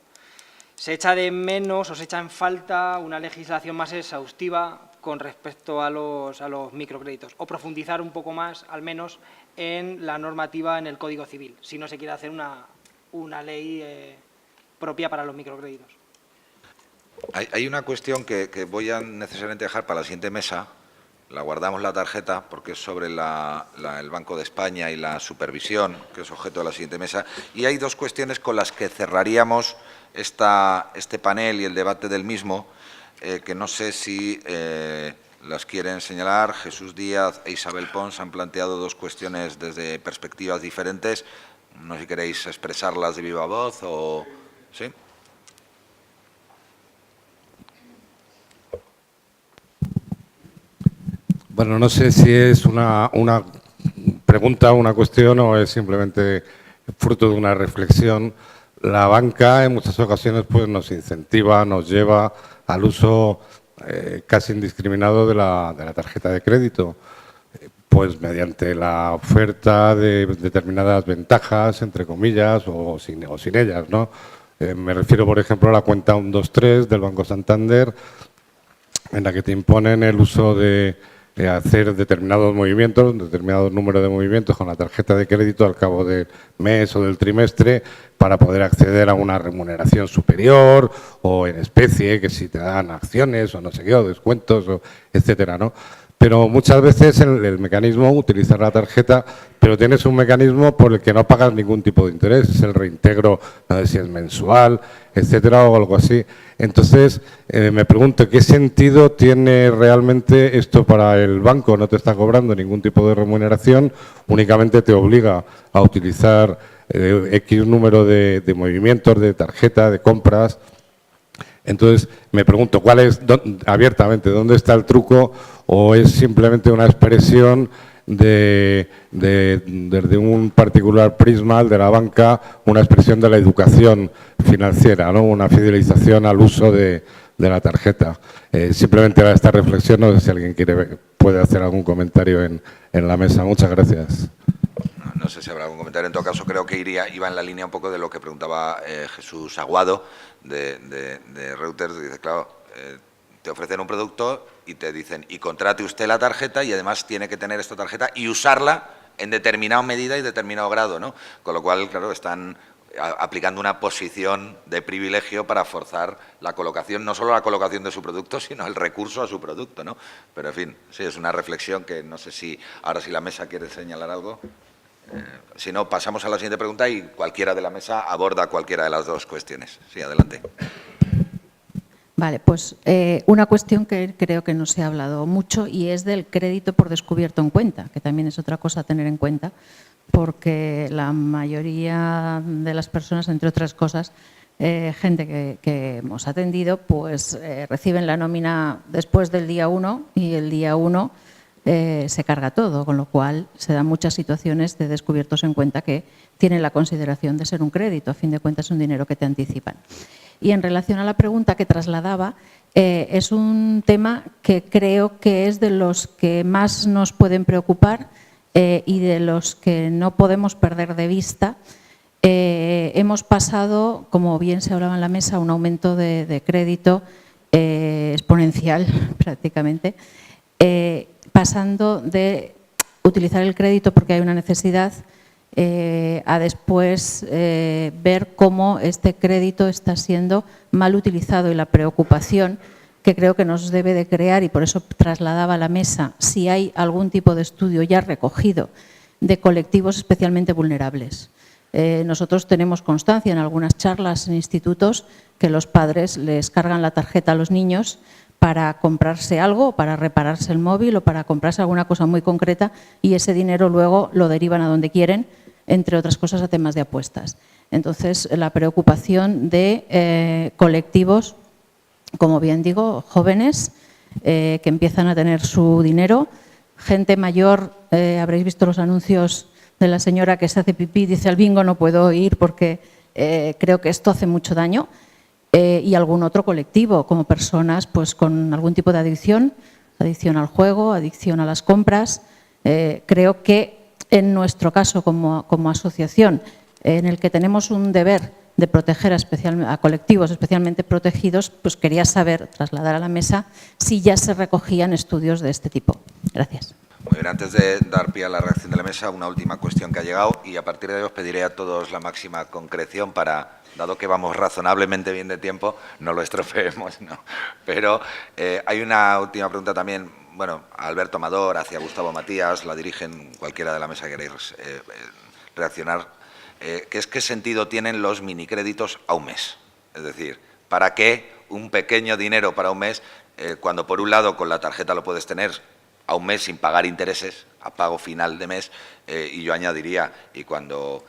Se echa de menos o se echa en falta una legislación más exhaustiva con respecto a los microcréditos, o profundizar un poco más, al menos, en la normativa en el Código Civil, si no se quiere hacer una ley propia para los microcréditos. Hay una cuestión que voy a necesariamente dejar para la siguiente mesa, la guardamos la tarjeta porque es sobre el Banco de España y la supervisión, que es objeto de la siguiente mesa, y hay dos cuestiones con las que cerraríamos este panel y el debate del mismo, que no sé si las quieren señalar. Jesús Díaz e Isabel Pons han planteado dos cuestiones desde perspectivas diferentes. No sé si queréis expresarlas de viva voz o... ¿Sí? Bueno, no sé si es una pregunta, una cuestión o es simplemente fruto de una reflexión. La banca en muchas ocasiones pues nos incentiva, nos lleva al uso casi indiscriminado de la tarjeta de crédito, pues mediante la oferta de determinadas ventajas, entre comillas, o sin ellas, ¿no? Me refiero, por ejemplo, a la cuenta 123 del Banco Santander, en la que te imponen el uso de hacer determinados movimientos, determinado número de movimientos con la tarjeta de crédito al cabo del mes o del trimestre para poder acceder a una remuneración superior o en especie, que si te dan acciones o no sé qué, o descuentos, o etcétera, ¿no? Pero muchas veces el mecanismo, utilizar la tarjeta, pero tienes un mecanismo por el que no pagas ningún tipo de interés, es el reintegro, no sé si es mensual, etcétera, o algo así. Entonces, me pregunto, ¿qué sentido tiene realmente esto para el banco? No te está cobrando ningún tipo de remuneración, únicamente te obliga a utilizar X número de movimientos, de tarjeta, de compras. Entonces, me pregunto, ¿cuál es, abiertamente, dónde está el truco o es simplemente una expresión desde un particular prisma, el de la banca, una expresión de la educación financiera, ¿no? Una fidelización al uso de la tarjeta? Simplemente era esta reflexión, no sé si alguien puede hacer algún comentario en la mesa. Muchas gracias. No sé si habrá algún comentario. En todo caso, creo que iba en la línea un poco de lo que preguntaba Jesús Aguado de Reuters. Dice, claro, te ofrecen un producto y te dicen, y contrate usted la tarjeta y además tiene que tener esta tarjeta y usarla en determinada medida y determinado grado, ¿no? Con lo cual, claro, están aplicando una posición de privilegio para forzar la colocación, no solo la colocación de su producto, sino el recurso a su producto, ¿no? Pero, en fin, sí, es una reflexión que no sé si ahora si la mesa quiere señalar algo. Si no, pasamos a la siguiente pregunta y cualquiera de la mesa aborda cualquiera de las dos cuestiones. Sí, adelante. Vale, pues una cuestión que creo que no se ha hablado mucho y es del crédito por descubierto en cuenta, que también es otra cosa a tener en cuenta, porque la mayoría de las personas, entre otras cosas, gente que hemos atendido, pues reciben la nómina después del día 1 y el día 1 se carga todo, con lo cual se dan muchas situaciones de descubiertos en cuenta que tienen la consideración de ser un crédito, a fin de cuentas es un dinero que te anticipan. Y en relación a la pregunta que trasladaba, es un tema que creo que es de los que más nos pueden preocupar y de los que no podemos perder de vista. Hemos pasado, como bien se hablaba en la mesa, un aumento de crédito exponencial prácticamente, pasando de utilizar el crédito porque hay una necesidad a después ver cómo este crédito está siendo mal utilizado y la preocupación que creo que nos debe de crear, y por eso trasladaba a la mesa si hay algún tipo de estudio ya recogido de colectivos especialmente vulnerables. Nosotros tenemos constancia en algunas charlas en institutos que los padres les cargan la tarjeta a los niños para comprarse algo, para repararse el móvil o para comprarse alguna cosa muy concreta y ese dinero luego lo derivan a donde quieren, entre otras cosas a temas de apuestas. Entonces, la preocupación de colectivos, como bien digo, jóvenes que empiezan a tener su dinero, gente mayor, habréis visto los anuncios de la señora que se hace pipí y dice al bingo no puedo ir porque creo que esto hace mucho daño. Y algún otro colectivo, como personas pues, con algún tipo de adicción, adicción al juego, adicción a las compras. Creo que en nuestro caso como asociación, en el que tenemos un deber de proteger a colectivos especialmente protegidos, pues quería saber, trasladar a la mesa, si ya se recogían estudios de este tipo. Gracias. Muy bien, antes de dar pie a la reacción de la mesa, una última cuestión que ha llegado y a partir de ahí os pediré a todos la máxima concreción para, dado que vamos razonablemente bien de tiempo, no lo estropeemos, ¿no? Pero hay una última pregunta también, bueno, a Alberto Amador, hacia Gustavo Matías, la dirigen cualquiera de la mesa que queréis reaccionar, que es qué sentido tienen los minicréditos a un mes. Es decir, ¿para qué un pequeño dinero para un mes cuando por un lado con la tarjeta lo puedes tener a un mes sin pagar intereses, a pago final de mes, y yo añadiría, y cuando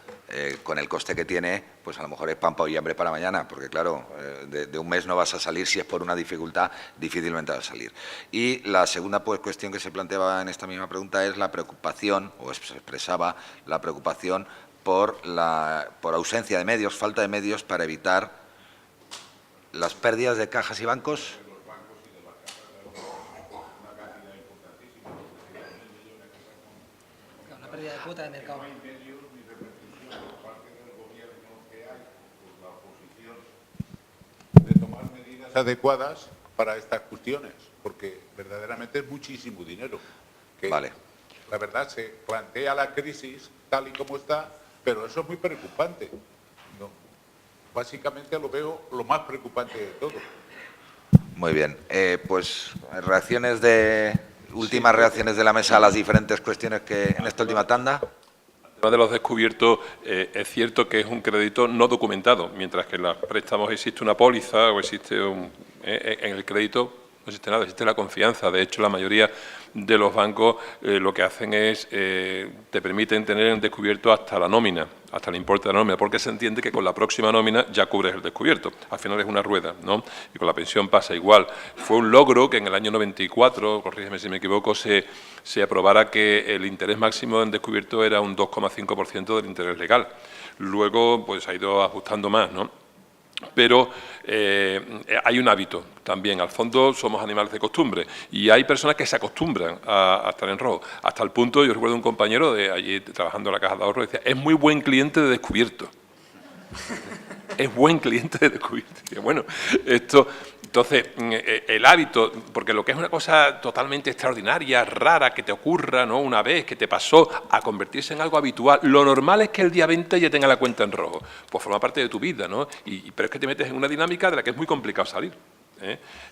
con el coste que tiene, pues a lo mejor es pan y hambre para mañana, porque claro, de un mes no vas a salir, si es por una dificultad, difícilmente vas a salir. Y la segunda pues, cuestión que se planteaba en esta misma pregunta es la preocupación, o se expresaba la preocupación por ausencia de medios, falta de medios para evitar las pérdidas de cajas y bancos. La pérdida de cuota de mercado. De tomar medidas adecuadas para estas cuestiones, porque verdaderamente es muchísimo dinero. Que Vale. La verdad, se plantea la crisis tal y como está, pero eso es muy preocupante. No, básicamente lo veo lo más preocupante de todo. Muy bien. Pues últimas reacciones de la mesa a las diferentes cuestiones que en esta última tanda. El tema de los descubiertos, es cierto que es un crédito no documentado, mientras que en los préstamos existe una póliza o existe en el crédito no existe nada, existe la confianza. De hecho, la mayoría de los bancos lo que hacen es, te permiten tener en descubierto hasta la nómina, hasta el importe de la nómina, porque se entiende que con la próxima nómina ya cubres el descubierto. Al final es una rueda, ¿no? Y con la pensión pasa igual. Fue un logro que en el año 94, corrígeme si me equivoco, se aprobara que el interés máximo en descubierto era un 2,5% del interés legal. Luego, pues ha ido ajustando más, ¿no? Pero hay un hábito también. Al fondo somos animales de costumbre y hay personas que se acostumbran a estar en rojo. Hasta el punto, yo recuerdo un compañero de allí trabajando en la Caja de Ahorro, decía, es muy buen cliente de descubierto. Es buen cliente de descubierto. Y bueno, entonces, el hábito, porque lo que es una cosa totalmente extraordinaria, rara, que te ocurra, ¿no?, una vez, que te pasó, a convertirse en algo habitual, lo normal es que el día 20 ya tenga la cuenta en rojo. Pues forma parte de tu vida, ¿no? Pero es que te metes en una dinámica de la que es muy complicado salir.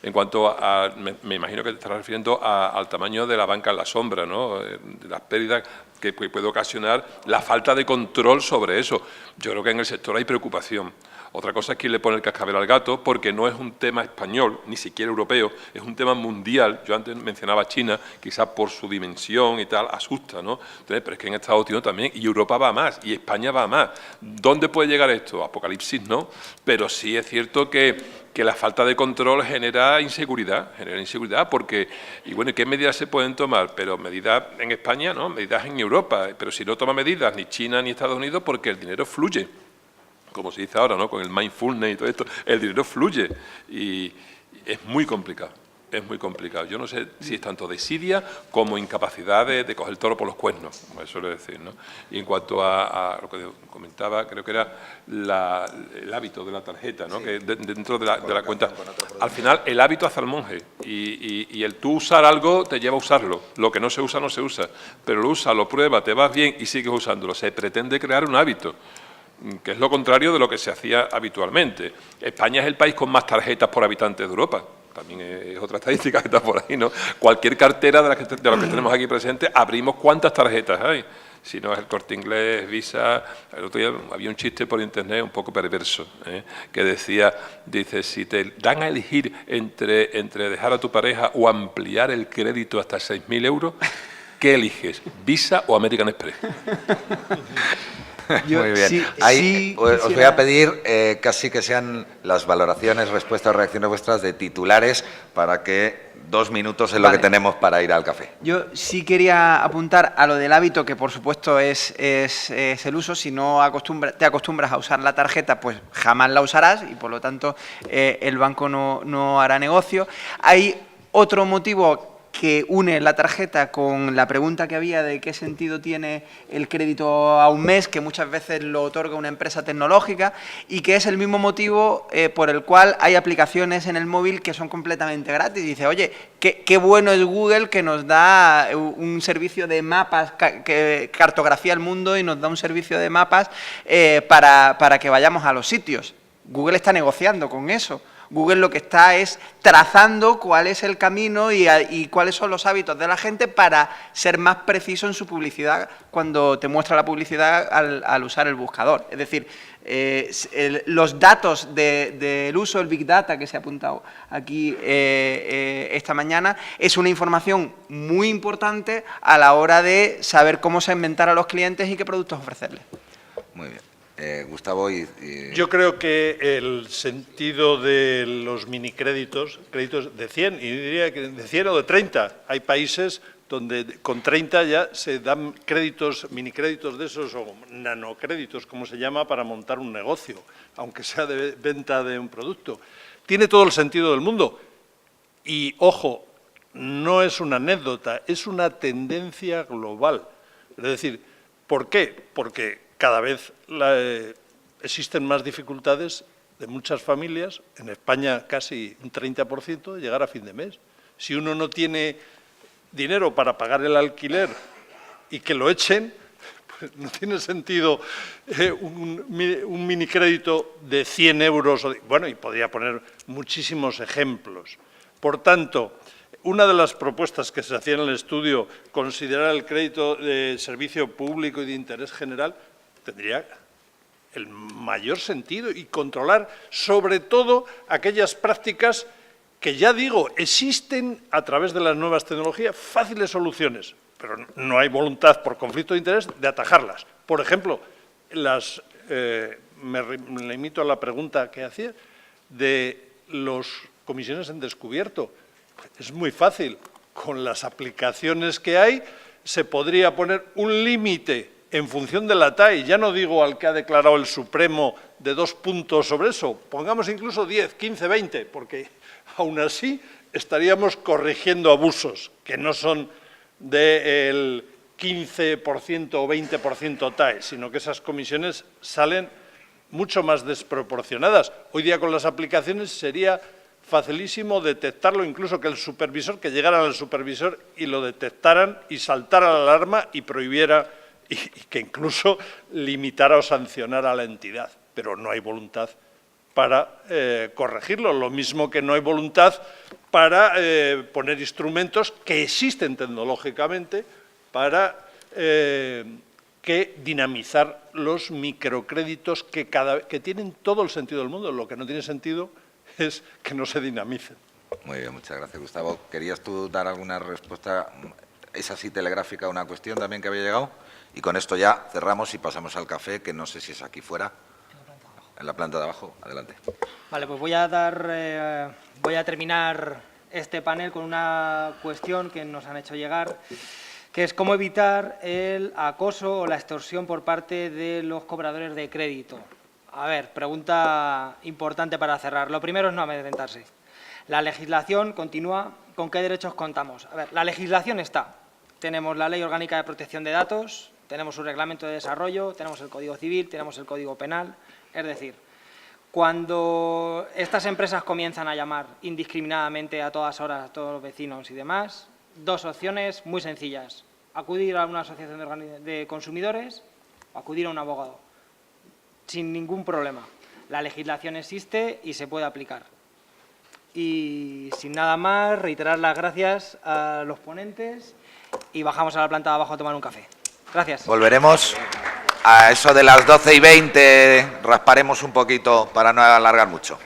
En cuanto a, me imagino que te estarás refiriendo al tamaño de la banca en la sombra, ¿no?, de las pérdidas que puede ocasionar la falta de control sobre eso. Yo creo que en el sector hay preocupación. Otra cosa es quién le pone el cascabel al gato, porque no es un tema español, ni siquiera europeo, es un tema mundial. Yo antes mencionaba China, quizás por su dimensión y tal, asusta, ¿no? Entonces, pero es que en Estados Unidos también, y Europa va a más, y España va a más. ¿Dónde puede llegar esto? Apocalipsis, ¿no? Pero sí es cierto que la falta de control genera inseguridad porque, y bueno, ¿qué medidas se pueden tomar? Pero medidas en España, ¿no? Medidas en Europa, pero si no toma medidas ni China ni Estados Unidos, porque el dinero fluye. Como se dice ahora, ¿no?, con el mindfulness y todo esto, el dinero fluye y es muy complicado, es muy complicado. Yo no sé si es tanto desidia como incapacidad de coger el toro por los cuernos, como suele decir, ¿no? Y en cuanto a lo que comentaba, creo que era el hábito de la tarjeta, ¿no?, que dentro de la cuenta, al final el hábito hace al monje y el tú usar algo te lleva a usarlo. Lo que no se usa, no se usa, pero lo usas, lo pruebas, te vas bien y sigues usándolo. Se pretende crear un hábito, que es lo contrario de lo que se hacía habitualmente. España es el país con más tarjetas por habitante de Europa. También es otra estadística que está por ahí, ¿no? Cualquier cartera de las que tenemos aquí presentes, abrimos cuántas tarjetas hay. Si no es el Corte Inglés, Visa. El otro día había un chiste por internet un poco perverso, que decía, dice, si te dan a elegir entre dejar a tu pareja o ampliar el crédito hasta 6.000 euros, ¿qué eliges? ¿Visa o American Express? Muy bien. Ahí os voy a pedir casi que sean las valoraciones, respuestas o reacciones vuestras de titulares para que 2 minutos es lo que tenemos para ir al café. Yo sí quería apuntar a lo del hábito, que por supuesto es el uso. Si no te acostumbras a usar la tarjeta, pues jamás la usarás y por lo tanto el banco no hará negocio. Hay otro motivo que une la tarjeta con la pregunta que había de qué sentido tiene el crédito a un mes, que muchas veces lo otorga una empresa tecnológica, y que es el mismo motivo por el cual hay aplicaciones en el móvil que son completamente gratis. Dice, oye, qué bueno es Google, que nos da un servicio de mapas, que cartografía el mundo y nos da un servicio de mapas para que vayamos a los sitios. Google está negociando con eso. Google lo que está es trazando cuál es el camino y cuáles son los hábitos de la gente para ser más preciso en su publicidad cuando te muestra la publicidad al usar el buscador. Es decir, los datos del uso del Big Data que se ha apuntado aquí esta mañana es una información muy importante a la hora de saber cómo segmentar a los clientes y qué productos ofrecerles. Muy bien. Gustavo Yo creo que el sentido de los minicréditos, créditos de 100, y diría que de 100 o de 30, hay países donde con 30 ya se dan créditos, minicréditos de esos, o nanocréditos, como se llama, para montar un negocio, aunque sea de venta de un producto. Tiene todo el sentido del mundo. Y, ojo, no es una anécdota, es una tendencia global. Es decir, ¿por qué? Porque cada vez existen más dificultades de muchas familias, en España casi un 30%, de llegar a fin de mes. Si uno no tiene dinero para pagar el alquiler y que lo echen, pues no tiene sentido un minicrédito de 100 euros. Bueno, y podría poner muchísimos ejemplos. Por tanto, una de las propuestas que se hacía en el estudio, considerar el crédito de servicio público y de interés general, tendría el mayor sentido y controlar sobre todo aquellas prácticas que, ya digo, existen a través de las nuevas tecnologías, fáciles soluciones, pero no hay voluntad por conflicto de interés de atajarlas. Por ejemplo, me limito a la pregunta que hacía de las comisiones en descubierto. Es muy fácil. Con las aplicaciones que hay se podría poner un límite en función de la TAE. Ya no digo al que ha declarado el Supremo de 2 puntos sobre eso. Pongamos incluso 10, 15, 20, porque aún así estaríamos corrigiendo abusos que no son del 15% o 20% TAE, sino que esas comisiones salen mucho más desproporcionadas. Hoy día con las aplicaciones sería facilísimo detectarlo, incluso que el supervisor, que llegaran al supervisor y lo detectaran y saltara la alarma y prohibiera y que incluso limitara o sancionara a la entidad. Pero no hay voluntad para corregirlo, lo mismo que no hay voluntad para poner instrumentos que existen tecnológicamente para dinamizar los microcréditos que tienen todo el sentido del mundo. Lo que no tiene sentido es que no se dinamicen. Muy bien, muchas gracias, Gustavo. ¿Querías tú dar alguna respuesta, esa sí telegráfica, a una cuestión también que había llegado? Y con esto ya cerramos y pasamos al café, que no sé si es aquí fuera. En la planta de abajo. Adelante. Vale, pues voy a terminar este panel con una cuestión que nos han hecho llegar, que es cómo evitar el acoso o la extorsión por parte de los cobradores de crédito. A ver, pregunta importante para cerrar. Lo primero es no amedrentarse. La legislación continúa. ¿Con qué derechos contamos? A ver, la legislación está. Tenemos la Ley Orgánica de Protección de Datos, tenemos su Reglamento de Desarrollo, tenemos el Código Civil, tenemos el Código Penal. Es decir, cuando estas empresas comienzan a llamar indiscriminadamente a todas horas a todos los vecinos y demás, 2 opciones muy sencillas. Acudir a una asociación de consumidores o acudir a un abogado. Sin ningún problema. La legislación existe y se puede aplicar. Y sin nada más, reiterar las gracias a los ponentes y bajamos a la planta de abajo a tomar un café. Gracias. Volveremos a eso de las 12:20, rasparemos un poquito para no alargar mucho.